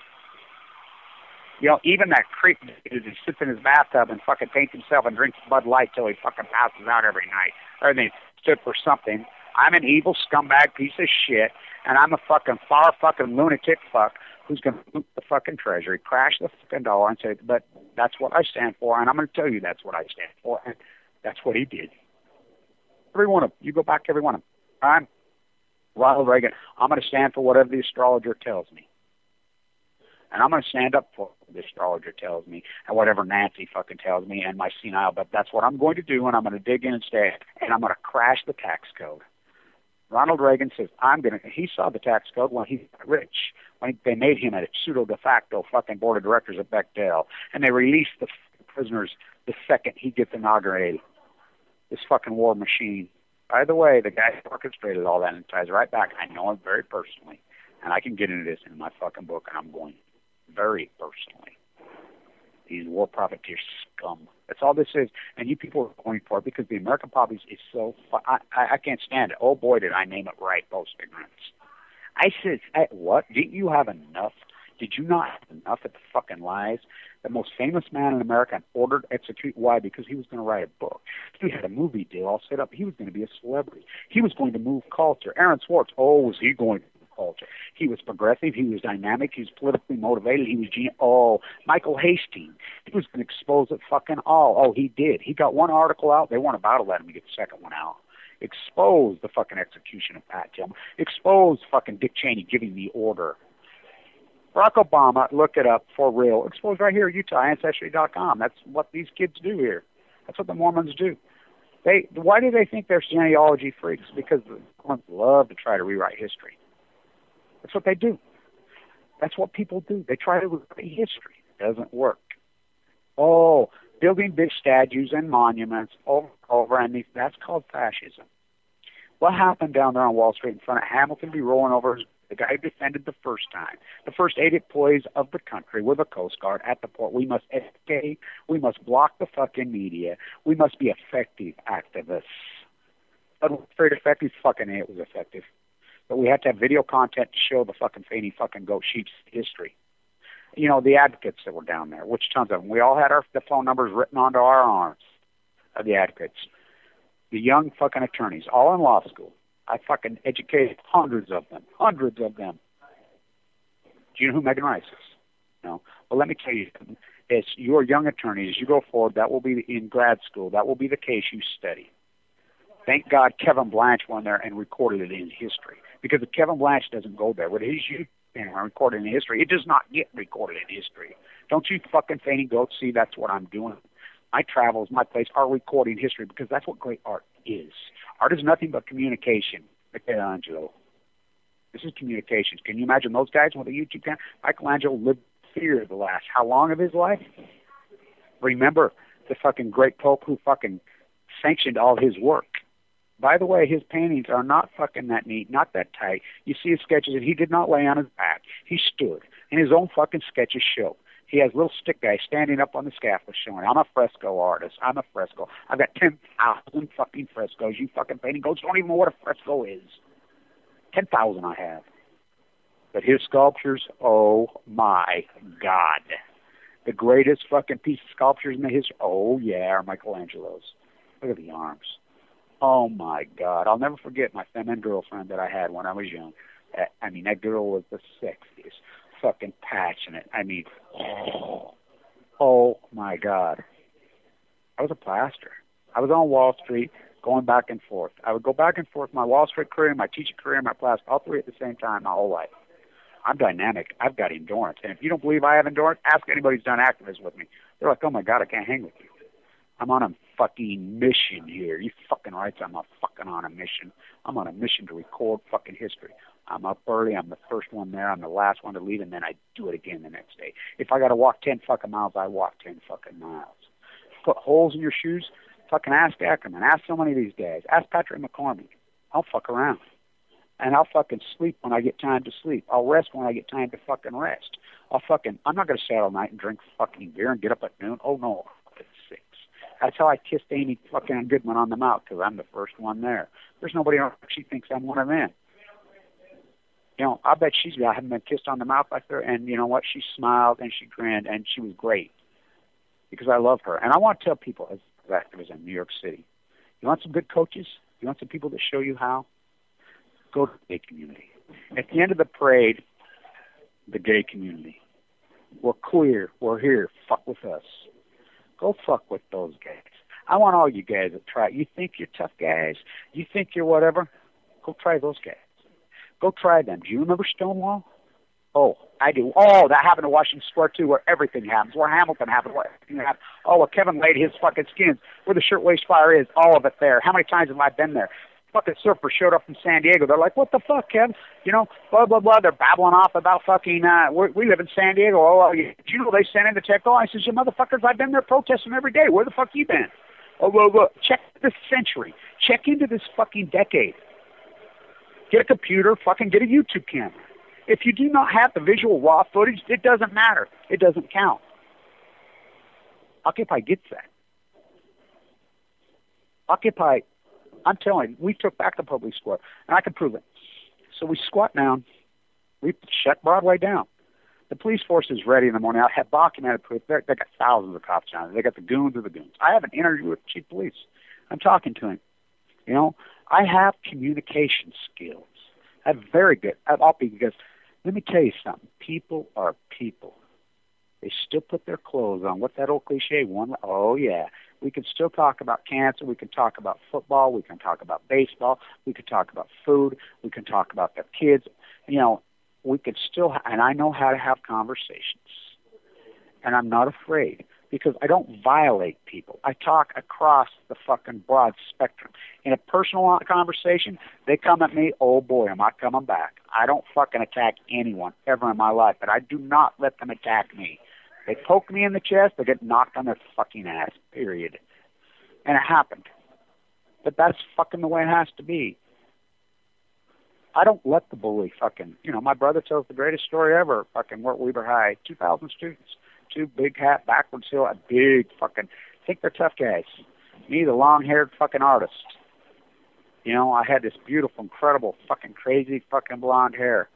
You know, even that creep who sits in his bathtub and fucking paints himself and drinks Bud Light till he fucking passes out every night. Or they stood for something. I'm an evil scumbag piece of shit, and I'm a fucking fucking lunatic fuck who's going to loot the fucking treasury, crash the fucking dollar, and say, but that's what I stand for, and I'm going to tell you that's what I stand for, and that's what he did. Every one of them. You go back to every one of them. I'm Ronald Reagan. I'm going to stand for whatever the astrologer tells me. And I'm going to stand up for what the astrologer tells me and whatever Nancy fucking tells me and my senile, but that's what I'm going to do, and I'm going to dig in and stay, and I'm going to crash the tax code. Ronald Reagan says, he saw the tax code when he got rich, when they made him a pseudo de facto fucking board of directors at Bechtel, and they released the prisoners the second he gets inaugurated. This fucking war machine. By the way, the guy who orchestrated all that and ties right back. I know him very personally, and I can get into this in my fucking book, and I'm going very personally. These war profiteer scum. That's all this is. And you people are going for it because the American populace is so... I can't stand it. Oh, boy, did I name it right, post ignorance. I said, what? Didn't you have enough? Did you not have enough at the fucking lies? The most famous man in America ordered execute. Why? Because he was going to write a book. He had a movie deal all set up. He was going to be a celebrity. He was going to move culture. Aaron Swartz, was he going to move culture? He was progressive. He was dynamic. He was politically motivated. He was genius. Michael Hastings. He was going to expose it fucking all. Oh, he did. He got one article out. They weren't about to let him get the second one out. Expose the fucking execution of Pat Tillman. Expose fucking Dick Cheney giving the order. Barack Obama, look it up for real. Exposed right here, Utah, Ancestry.com. That's what these kids do here. That's what the Mormons do. Why do they think they're genealogy freaks? Because the Mormons love to try to rewrite history. That's what they do. That's what people do. They try to rewrite history. It doesn't work. Building big statues and monuments over and that's called fascism. What happened down there on Wall Street in front of Hamilton be rolling over the guy who defended the first time? The first 8 employees of the country with the Coast Guard at the port. We must educate. We must block the fucking media. We must be effective activists. But was it very effective? Fucking it was effective. But we had to have video content to show the fucking fainty fucking goat sheep's history. You know, the advocates that were down there, which tons of them. We all had the phone numbers written onto our arms of the advocates. The young fucking attorneys, all in law school. I fucking educated hundreds of them. Hundreds of them. Do you know who Megan Rice is? No. Well, let me tell you, it's your young attorneys, as you go forward, that will be in grad school. That will be the case you study. Thank God Kevin Blanch went there and recorded it in history. Because if Kevin Blanch doesn't go there with his youth and recorded in history, it does not get recorded in history. Don't you fucking fainting goats see that's what I'm doing? My travels, my place are recording history because that's what great art is. Art is nothing but communication. Michelangelo. This is communications. Can you imagine those guys with a YouTube channel? Michelangelo lived fear the last how long of his life? Remember the fucking great Pope who fucking sanctioned all his work. By the way, his paintings are not fucking that neat, not that tight. You see his sketches, and he did not lay on his back. He stood, and his own fucking sketches show. He has little stick guys standing up on the scaffold showing, I'm a fresco artist. I'm a fresco. I've got 10,000 fucking frescoes. You fucking painting goats don't even know what a fresco is. 10,000 I have. But his sculptures, oh my God. The greatest fucking piece of sculptures in the history, oh yeah, are Michelangelo's. Look at the arms. Oh my God. I'll never forget my feminine girlfriend that I had when I was young. I mean, that girl was the sexiest. Fucking passionate. I mean, oh my God. I was a plaster. I was on Wall Street going back and forth. I would go back and forth my Wall Street career, my teaching career, my plaster, all three at the same time my whole life. I'm dynamic. I've got endurance. And if you don't believe I have endurance, ask anybody who's done activism with me. They're like, oh my God, I can't hang with you. I'm on a fucking mission here. You fucking right, I'm fucking on a mission. I'm on a mission to record fucking history. I'm up early. I'm the first one there. I'm the last one to leave, and then I do it again the next day. If I got to walk 10 fucking miles, I walk 10 fucking miles. Put holes in your shoes, fucking ask Ackerman. Ask so many of these guys. Ask Patrick McCormick. I'll fuck around. And I'll fucking sleep when I get time to sleep. I'll rest when I get time to fucking rest. I'm not going to stay out all night and drink fucking beer and get up at noon. Oh, no. It's 6. That's how I kissed Amy fucking Goodman on the mouth, because I'm the first one there. There's nobody else. She thinks I'm one of them. You know, I bet I haven't been kissed on the mouth like her, and you know what? She smiled and she grinned, and she was great because I love her. And I want to tell people as activists in New York City, you want some good coaches? You want some people that show you how? Go to the gay community. At the end of the parade, the gay community. We're clear. We're here. Fuck with us. Go fuck with those guys. I want all you guys to try. You think you're tough guys? You think you're whatever? Go try those guys. Go try them. Do you remember Stonewall? Oh, I do. Oh, that happened to Washington Square, too, where everything happens, where Hamilton happened, where everything happened. Oh, where Kevin laid his fucking skins, where the shirtwaist fire is, all of it there. How many times have I been there? Fucking surfers showed up from San Diego. They're like, what the fuck, Kevin? You know, blah, blah, blah. They're babbling off about fucking, we live in San Diego. Oh, you know they sent in the tech? Oh, I says, you motherfuckers, I've been there protesting every day. Where the fuck you been? Oh, well, check this century. Check into this fucking decade. Get a computer, fucking get a YouTube camera. If you do not have the visual raw footage, it doesn't matter. It doesn't count. Occupy gets that. Occupy, I'm telling you, we took back the public square, and I can prove it. So we squat down, we shut Broadway down. The police force is ready in the morning. I have documented proof. They got thousands of cops down there. They got the goons of the goons. I have an interview with the chief of police. I'm talking to him. You know, I have communication skills. I'm very good. Because let me tell you something. People are people. They still put their clothes on. What's that old cliche? Oh, yeah. We can still talk about cancer. We can talk about football. We can talk about baseball. We can talk about food. We can talk about their kids. You know, we could still, and I know how to have conversations. And I'm not afraid because I don't violate people. I talk across the fucking broad spectrum. In a personal conversation, they come at me, oh boy, am I coming back. I don't fucking attack anyone ever in my life, but I do not let them attack me. They poke me in the chest, they get knocked on their fucking ass, period. And it happened. But that's fucking the way it has to be. I don't let the bully fucking, you know, my brother tells the greatest story ever, fucking Weber High, 2,000 students, 2 big hat, backwards hill, a big fucking, think they're tough guys. Me, the long-haired fucking artist. You know, I had this beautiful, incredible, fucking crazy fucking blonde hair.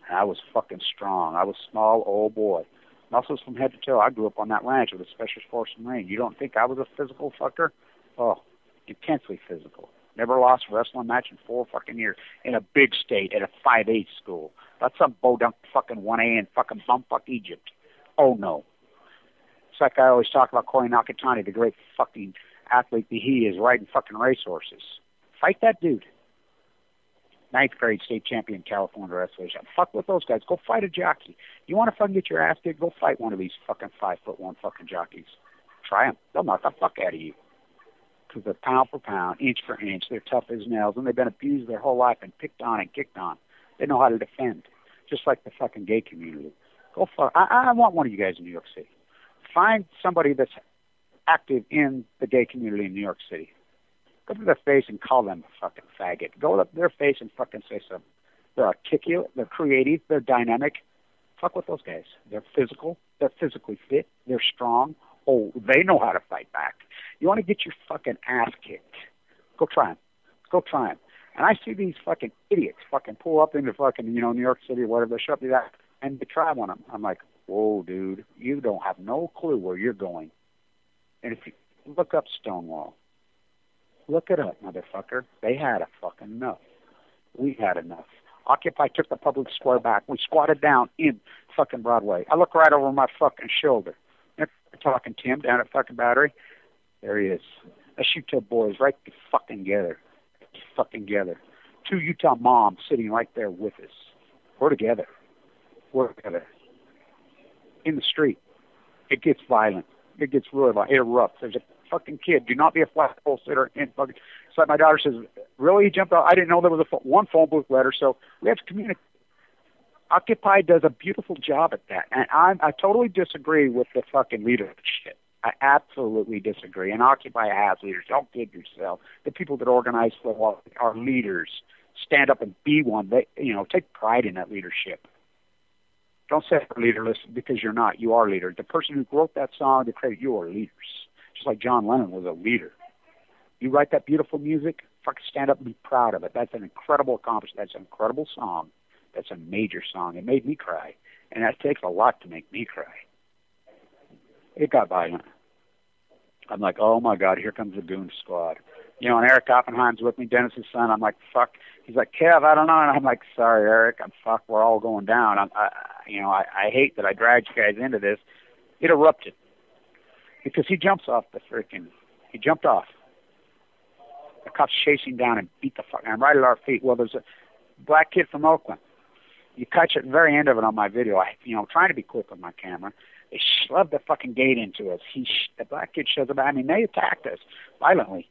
And I was fucking strong. I was small, old boy. Muscles from head to toe. I grew up on that ranch with a Special Forces Marine. You don't think I was a physical fucker? Oh, intensely physical. Never lost a wrestling match in 4 fucking years. In a big state, at a 5'8" school. Not some bodunk fucking 1A in fucking bumfuck Egypt. Oh, no. It's like I always talk about Corey Nakatani, the great fucking athlete that he is, riding fucking racehorses. Fight that dude. 9th grade state champion California wrestlers. Fuck with those guys. Go fight a jockey. You want to fucking get your ass kicked? Go fight one of these fucking 5'1" fucking jockeys. Try them. They'll knock the fuck out of you. Because they're pound for pound, inch for inch. They're tough as nails, and they've been abused their whole life and picked on and kicked on. They know how to defend, just like the fucking gay community. Go fuck. I want one of you guys in New York City. Find somebody that's active in the gay community in New York City. Go to their face and call them a fucking faggot. Go up their face and fucking say something. They're articulate. They're creative. They're dynamic. Fuck with those guys. They're physical. They're physically fit. They're strong. Oh, they know how to fight back. You want to get your fucking ass kicked? Go try them. Go try them. And I see these fucking idiots fucking pull up into fucking, you know, New York City or whatever. They show up to that and they try one of them. I'm like, whoa, dude, you don't have no clue where you're going. And if you look up Stonewall, look it up, motherfucker. They had a fucking enough. We had enough. Occupy took the public square back. We squatted down in fucking Broadway. I look right over my fucking shoulder. They're talking Tim down at fucking Battery. There he is. The Shuto boys right fucking together. Fucking together. 2 Utah moms sitting right there with us. We're together. We're together. In the street. It gets violent. It gets really violent. It erupts. There's a fucking kid. Do not be a flagpole sitter in fucking. So my daughter says, really? He jumped out. I didn't know there was one phone booth letter, so we have to communicate. Occupy does a beautiful job at that. And I totally disagree with the fucking leadership shit. I absolutely disagree. And Occupy has leaders. Don't kid yourself. The people that organize football are leaders. Stand up and be one. They, you know, take pride in that leadership. Don't say you're leaderless because you're not. You are leader. The person who wrote that song, they credit you are leaders. Just like John Lennon was a leader. You write that beautiful music, fucking stand up and be proud of it. That's an incredible accomplishment. That's an incredible song. That's a major song. It made me cry. And that takes a lot to make me cry. It got violent. I'm like, oh my God, here comes the goon squad. You know, and Eric Oppenheim's with me, Dennis's son. I'm like, fuck. He's like, Kev, I don't know. And I'm like, sorry, Eric. Fuck, we're all going down. I hate that I dragged you guys into this. It erupted. Because he jumps off he jumped off. The cops chased him down and beat the fuck, and right at our feet. Well, there's a black kid from Oakland. You catch it at the very end of it on my video. Trying to be quick with my camera. They shoved the fucking gate into us. The black kid shoves it back. I mean, they attacked us violently.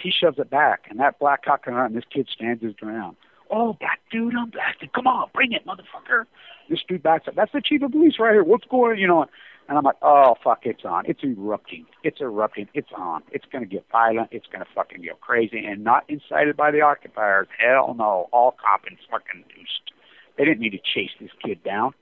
He shoves it back, and that black cock comes out, and this kid stands his ground. Oh, black dude, I'm black dude. Come on, bring it, motherfucker. This dude backs up. That's the chief of police right here. What's going on? And I'm like, oh, fuck, it's on. It's erupting. It's erupting. It's on. It's going to get violent. It's going to fucking get crazy. And not incited by the occupiers. Hell no. All coppins fucking induced. They didn't need to chase this kid down.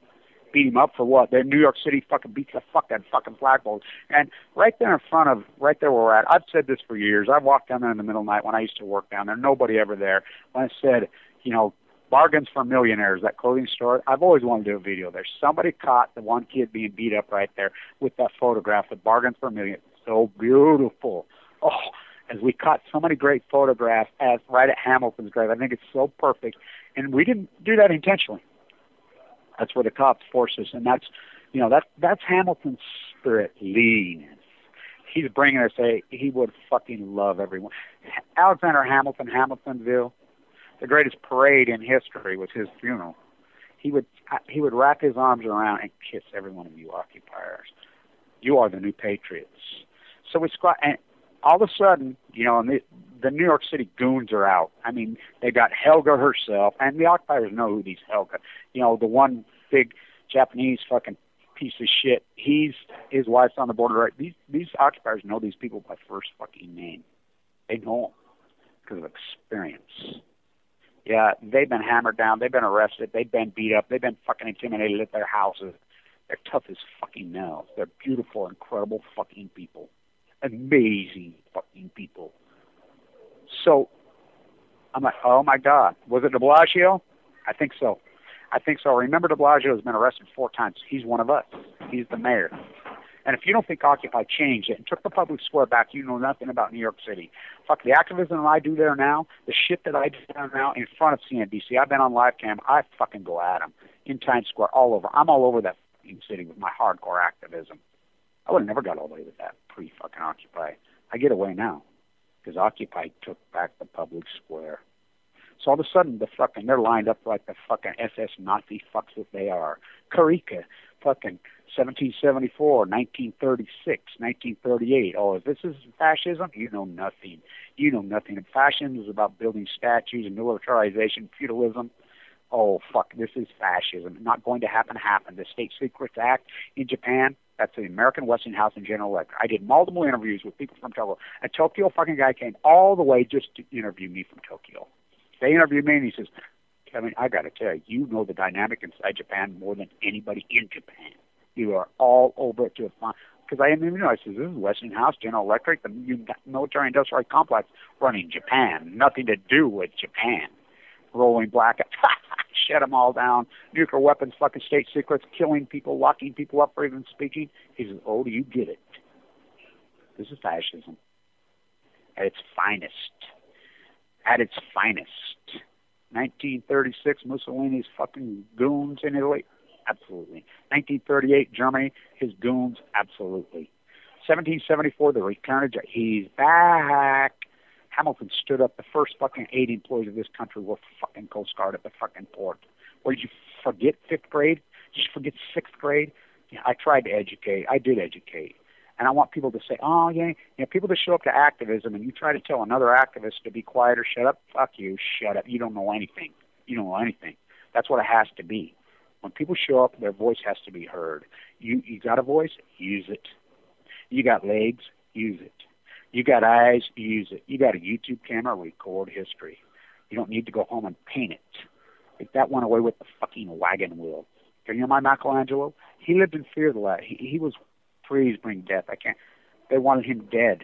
beat him up for what? The New York City fucking beats the fuck out of fucking flagpoles. And right there in front of, right there where we're at, I've said this for years. I've walked down there in the middle of the night when I used to work down there. Nobody ever there. When I said, you know, Bargains for Millionaires, that clothing store, I've always wanted to do a video there. Somebody caught the one kid being beat up right there with that photograph of Bargains for Millionaires. So beautiful. Oh, as we caught so many great photographs as right at Hamilton's grave. I think it's so perfect. And we didn't do that intentionally. That's where the cops forced us. And that's, you know, that's Hamilton's spirit, lean. He's bringing us he would fucking love everyone. Alexander Hamilton, Hamiltonville, the greatest parade in history was his funeral. He would wrap his arms around and kiss every one of you occupiers. You are the new patriots. So we squat, and all of a sudden, you know, and the New York City goons are out. I mean, they got Helga herself, and the occupiers know who these Helga. You know, the one big Japanese fucking piece of shit. His wife's on the border. Right? These occupiers know these people by first fucking name. They know them because of experience. Yeah, they've been hammered down. They've been arrested. They've been beat up. They've been fucking intimidated at their houses. They're tough as fucking nails. They're beautiful, incredible fucking people. Amazing fucking people. So I'm like, oh my God, was it de Blasio? I think so. Remember, de Blasio has been arrested 4 times. He's one of us. He's the mayor. And if you don't think Occupy changed it and took the public square back, you know nothing about New York City. Fuck, the activism I do there now, the shit that I do there now in front of CNBC, I've been on live cam, I fucking go at them in Times Square, all over. I'm all over that fucking city with my hardcore activism. I would have never got all the way with that pre-fucking Occupy. I get away now because Occupy took back the public square. So all of a sudden, they're lined up like the fucking SS Nazi fucks that they are. Karika, fucking 1774, 1936, 1938. Oh, if this is fascism, you know nothing. You know nothing. And fascism is about building statues and militarization, feudalism. Oh, fuck, this is fascism. Not going to happen. The State Secrets Act in Japan, that's the American Westinghouse and General Electric. I did multiple interviews with people from Tokyo. A Tokyo fucking guy came all the way just to interview me from Tokyo. They interviewed me and he says, Kevin, I got to tell you, you know the dynamic inside Japan more than anybody in Japan. You are all over it to a fine. Because I didn't even know. I said, this is Westinghouse, General Electric, the military-industrial complex running Japan. Nothing to do with Japan. Rolling black. Shut them all down. Nuclear weapons, fucking state secrets, killing people, locking people up for even speaking. He says, oh, do you get it? This is fascism. At its finest. At its finest. 1936, Mussolini's fucking goons in Italy. Absolutely. 1938, Germany, his goons, absolutely. 1774, the return of he's back. Hamilton stood up. The first fucking 8 employees of this country were fucking Coast Guard at the fucking port. Or did you forget 5th grade? Did you forget 6th grade? Yeah, I tried to educate. I did educate. And I want people to say, oh, yeah, you know, people that show up to activism and you try to tell another activist to be quiet or shut up, fuck you, shut up. You don't know anything. You don't know anything. That's what it has to be. When people show up, their voice has to be heard. You got a voice? Use it. You got legs? Use it. You got eyes? Use it. You got a YouTube camera? Record history. You don't need to go home and paint it. Take that one away with the fucking wagon wheel. You know my Michelangelo? He lived in fear of the last. He was please bring death. They wanted him dead.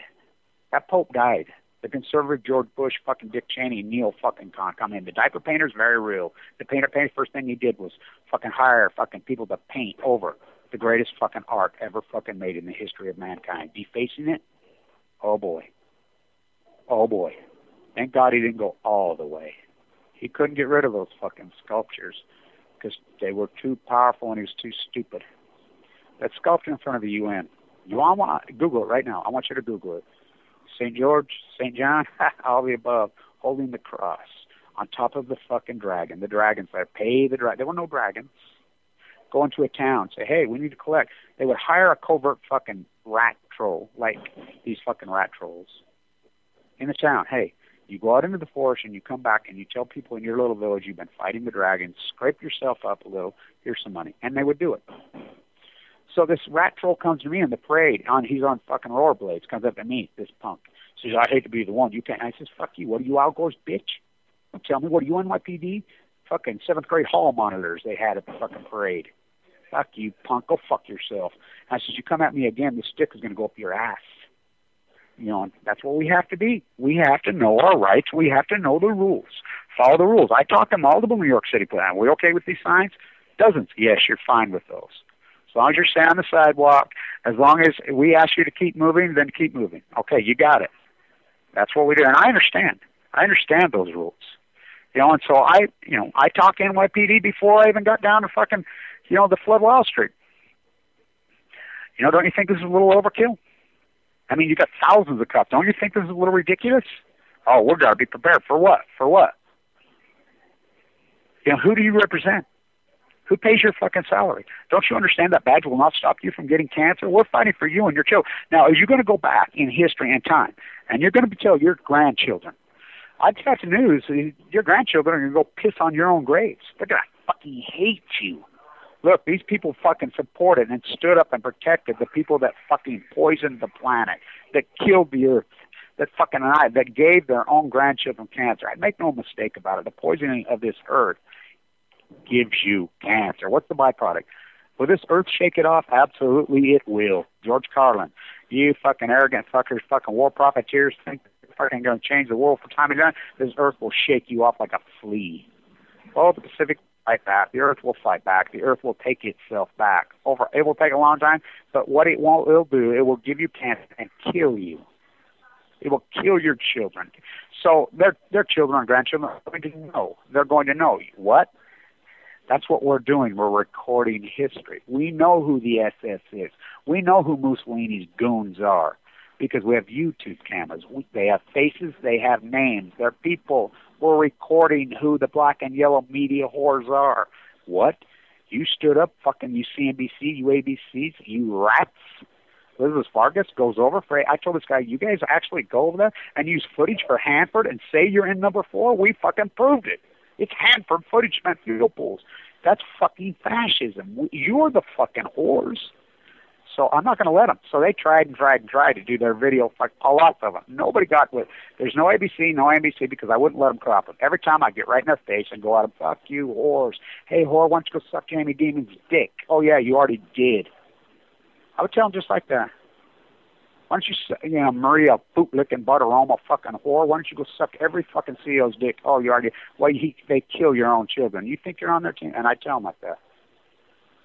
That Pope died. The conservative George Bush, fucking Dick Cheney, Neil fucking Kahn come in. The diaper painter's very real. The painter, first thing he did was fucking hire fucking people to paint over the greatest fucking art ever fucking made in the history of mankind. Defacing it? Oh boy. Oh boy. Thank God he didn't go all the way. He couldn't get rid of those fucking sculptures because they were too powerful and he was too stupid. That sculpture in front of the UN. You all want to Google it right now. I want you to Google it. St. George, St. John, all the above, holding the cross on top of the fucking dragon. The dragons there. Pay the dragon. There were no dragons. Go into a town. Say, hey, we need to collect. They would hire a covert fucking rat troll, like these fucking rat trolls, in the town. Hey, you go out into the forest and you come back and you tell people in your little village you've been fighting the dragons. Scrape yourself up a little. Here's some money. And they would do it. So this rat troll comes to me in the parade. He's on fucking rollerblades. Comes up to me, this punk. Says, I hate to be the one. You can't. I says, fuck you. What are you, outgoes, bitch? Don't tell me. What are you, NYPD? Fucking 7th grade hall monitors they had at the fucking parade. fuck you, punk, go fuck yourself. And I says, you come at me again, the stick is going to go up your ass. You know, and that's what we have to be. We have to know our rights. We have to know the rules. Follow the rules. I talked to multiple New York City plan. Are we okay with these signs? Dozens. Yes, you're fine with those. As long as you're staying on the sidewalk, as long as we ask you to keep moving, then keep moving. Okay, you got it. That's what we do. And I understand. I understand those rules. You know, and so I talked to NYPD before I even got down to fucking, the flood Wall Street. Don't you think this is a little overkill? I mean, you got thousands of cops. Don't you think this is a little ridiculous? Oh, we're got to be prepared. For what? For what? Who do you represent? Who pays your fucking salary? Don't you understand that badge will not stop you from getting cancer? We're fighting for you and your children. Now, are you going to go back in history and time, and you're going to tell your grandchildren, I got the news, your grandchildren are going to go piss on your own graves. They're going to fucking hate you. Look, these people fucking supported and stood up and protected the people that fucking poisoned the planet, that killed the earth, that gave their own grandchildren cancer. I make no mistake about it. The poisoning of this earth gives you cancer. What's the byproduct? Will this earth shake it off? Absolutely it will. George Carlin, you fucking arrogant fuckers, fucking war profiteers think they're fucking going to change the world for time and again. This earth will shake you off like a flea. Well, the Pacific fight back. The earth will fight back. The earth will take itself back. It will take a long time, but what it'll do, it will give you cancer and kill you. It will kill your children. So their children and grandchildren are going to know. They're going to know. What? That's what we're doing. We're recording history. We know who the SS is. We know who Mussolini's goons are because we have YouTube cameras. They have faces. They have names. They're people. We're recording who the black and yellow media whores are. What? You stood up, fucking you CNBC, you ABCs, you rats. Elizabeth Vargas goes over for, I told this guy, you guys actually go over there and use footage for Hanford and say you're in number 4? We fucking proved it. It's Hanford footage spent fuel pools. That's fucking fascism. You're the fucking whores. So I'm not going to let them. So they tried to do their video, like lots of them. Nobody got with. There's no ABC, no NBC, because I wouldn't let them crop them. Every time I get right in their face and go at them, fuck you, whores. Hey, whore, why don't you go suck Jamie Demon's dick? Oh, yeah, you already did. I would tell them just like that. Why don't you, Maria bootlicking Bartiromo fucking whore, why don't you go suck every fucking CEO's dick? Oh, you already, they kill your own children. You think you're on their team? And I tell them like that.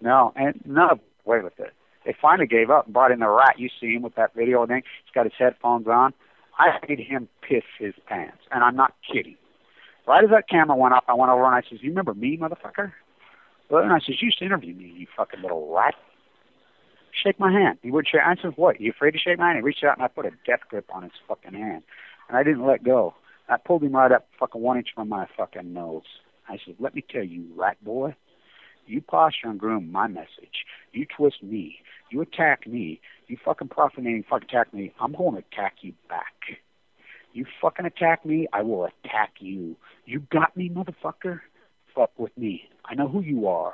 No, and none of them away with it. They finally gave up and brought in the rat. You see him with that video thing. He's got his headphones on. I made him piss his pants, and I'm not kidding. Right as that camera went up, I went over and I says, you remember me, motherfucker? Well, and I says, you used to interview me, you fucking little rat. Shake my hand. He would shake. I said, what, you afraid to shake my hand? He reached out and I put a death grip on his fucking hand. And I didn't let go. I pulled him right up fucking 1 inch from my fucking nose. I said, let me tell you, rat boy, you posture and groom my message. You twist me. You attack me. You fucking profanate and fucking attack me. I'm going to attack you back. You fucking attack me, I will attack you. You got me, motherfucker? Fuck with me. I know who you are.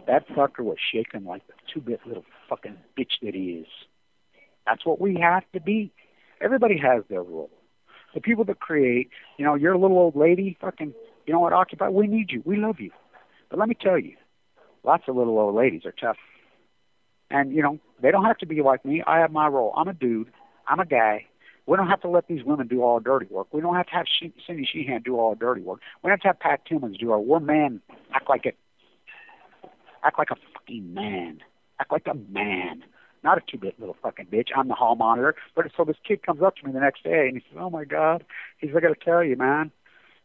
That fucker was shaking like the 2-bit little fucking bitch that he is. That's what we have to be. Everybody has their role. The people that create, you're a little old lady, fucking, what, Occupy, we need you. We love you. But let me tell you, lots of little old ladies are tough. And, they don't have to be like me. I have my role. I'm a dude. I'm a guy. We don't have to let these women do all the dirty work. We don't have to have Cindy Sheehan do all the dirty work. We don't have to have Pat Tillmans do We're men. Act like a fucking man. Act like a man. Not a 2-bit little fucking bitch. I'm the hall monitor. But so this kid comes up to me the next day and he says, oh my God. He says, I got to tell you, man.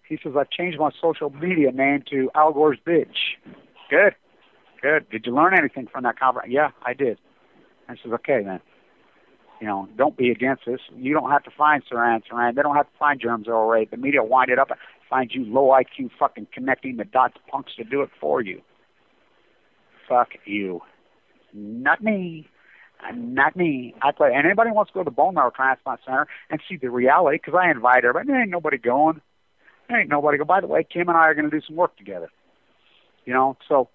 He says, I've changed my social media name to Al Gore's bitch. Good. Did you learn anything from that conference? Yeah, I did. I says, okay then. Don't be against this. You don't have to find Saran. They don't have to find germs or rape. The media will wind it up and find you low IQ fucking connecting the dots punks to do it for you. Fuck you. Not me. Not me. And anybody wants to go to the bone marrow transplant center and see the reality, because I invite everybody. There ain't nobody going. By the way, Kim and I are going to do some work together. So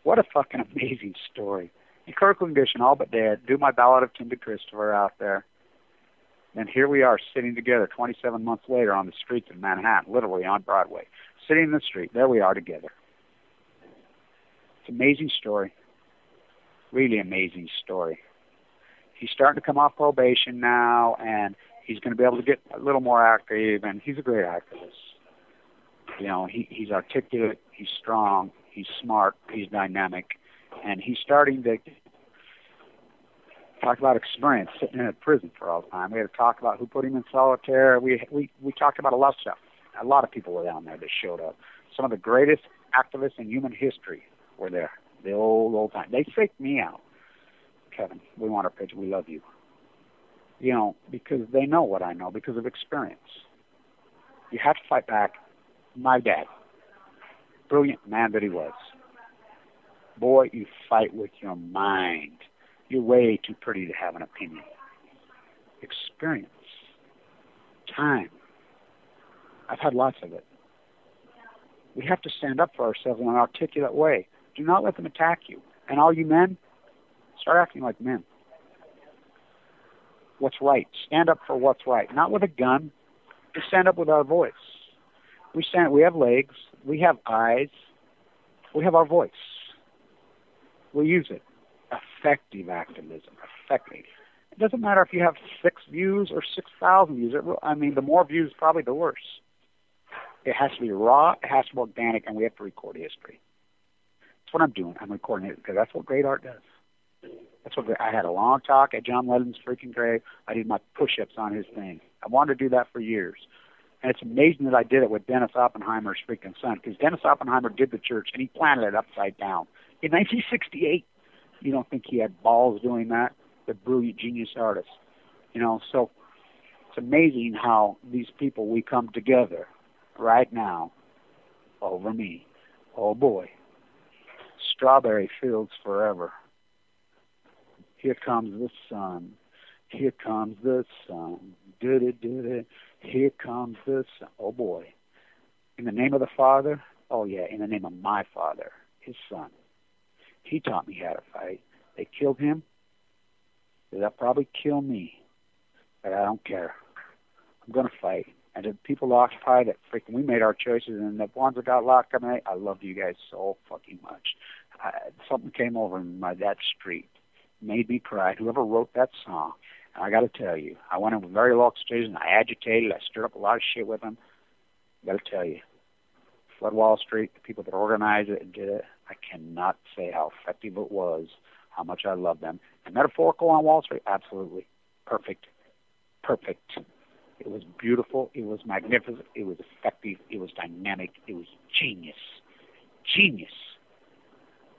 what a fucking amazing story. In critical condition, all but dead. Do my ballad of Tim DeChristopher out there. And here we are sitting together 27 months later on the streets of Manhattan, literally on Broadway. Sitting in the street. There we are together. an amazing story. Really amazing story. He's starting to come off probation now, and he's going to be able to get a little more active, and he's a great activist. You know, he's articulate, he's strong, he's smart, he's dynamic, and he's starting to talk about experience sitting in a prison for all the time. We had to talk about who put him in solitaire. We talked about a lot of stuff. A lot of people were down there that showed up. Some of the greatest activists in human history were there. The old time. They faked me out. Kevin, we want our picture. We love you. You know, because they know what I know because of experience. You have to fight back. My dad, brilliant man that he was. Boy, you fight with your mind. You're way too pretty to have an opinion. Experience. Time. I've had lots of it. We have to stand up for ourselves in an articulate way. Do not let them attack you. And all you men, start acting like men. What's right? Stand up for what's right. Not with a gun. Just stand up with our voice. We have legs. We have eyes. We have our voice. We use it. Effective activism. Effective. It doesn't matter if you have 6 views or 6,000 views. I mean, the more views, probably the worse. It has to be raw. It has to be organic, and we have to record history. That's what I'm doing. I'm recording it because that's what great art does. That's what I had a long talk at John Lennon's freaking grave. I did my push-ups on his thing. I wanted to do that for years. And it's amazing that I did it with Dennis Oppenheimer's freaking son, because Dennis Oppenheimer did the church, and he planted it upside down. In 1968, you don't think he had balls doing that? The brilliant genius artist. You know, so it's amazing how these people, we come together right now over me. Oh, boy. Strawberry fields forever. Here comes the sun. Here comes the sun. Do-do-do-do. Here comes the sun. Oh, boy. In the name of the Father? Oh, yeah, in the name of my Father, his son. He taught me how to fight. They killed him. They'll probably kill me. But I don't care. I'm going to fight. And the people occupied that freaking, we made our choices, and the ones that got locked up, I love you guys so fucking much. Something came over my that street, made me cry. Whoever wrote that song, and I got to tell you, I went on very low stages, and I agitated. I stirred up a lot of shit with them. I got to tell you, Flood Wall Street, the people that organized it and did it, I cannot say how effective it was, how much I love them. And metaphorical on Wall Street, absolutely. Perfect. Perfect. It was beautiful. It was magnificent. It was effective. It was dynamic. It was genius. Genius.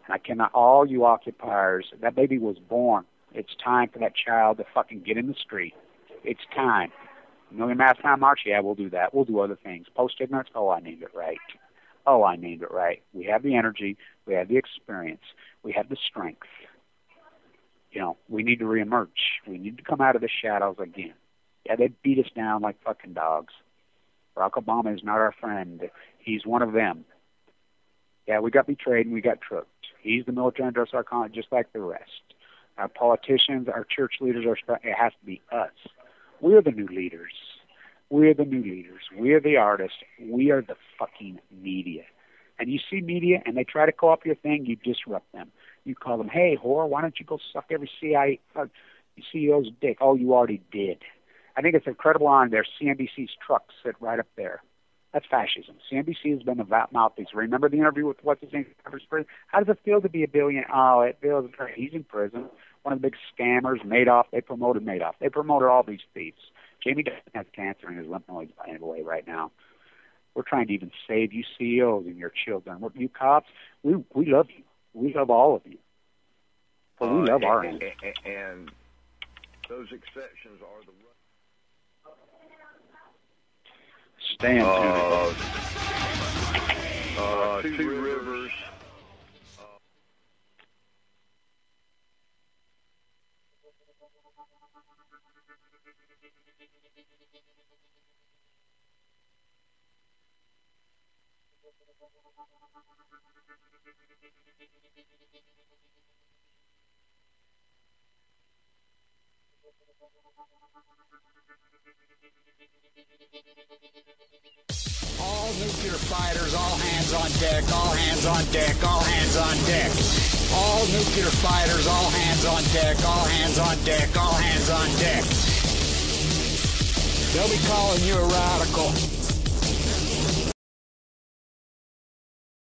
And I cannot, all you occupiers, that baby was born. It's time for that child to fucking get in the street. It's time. Million Mass Time March? Yeah, we'll do that. We'll do other things. Post-ignorance? Oh, I named it right. Oh, I named it right. We have the energy. We have the experience. We have the strength. You know, we need to reemerge. We need to come out of the shadows again. Yeah, they beat us down like fucking dogs. Barack Obama is not our friend. He's one of them. Yeah, we got betrayed and we got tricked. He's the military industrial complex just like the rest. Our politicians, our church leaders, it has to be us. We're the new leaders. We're the new leaders. We're the artists. We are the fucking media. And you see media and they try to co-op your thing, you disrupt them. You call them, hey, whore, why don't you go suck every CEO's dick? Oh, you already did. I think it's incredible on there. CNBC's trucks sit right up there. That's fascism. CNBC has been the mouthpiece. Remember the interview with what's his name? How does it feel to be a billionaire? Oh, it feels great. He's in prison. One of the big scammers, Madoff. They promoted Madoff. They promoted all these thieves. Jamie has cancer in his lymph nodes by the way right now. We're trying to even save you CEOs and your children. You cops, we love you. We love all of you. But we love our end. And those exceptions are the... Stand Two Rivers. All All nuclear fighters, all hands on deck, all hands on deck, all hands on deck. All nuclear fighters, all hands on deck, all hands on deck, all hands on deck. They'll be calling you a radical.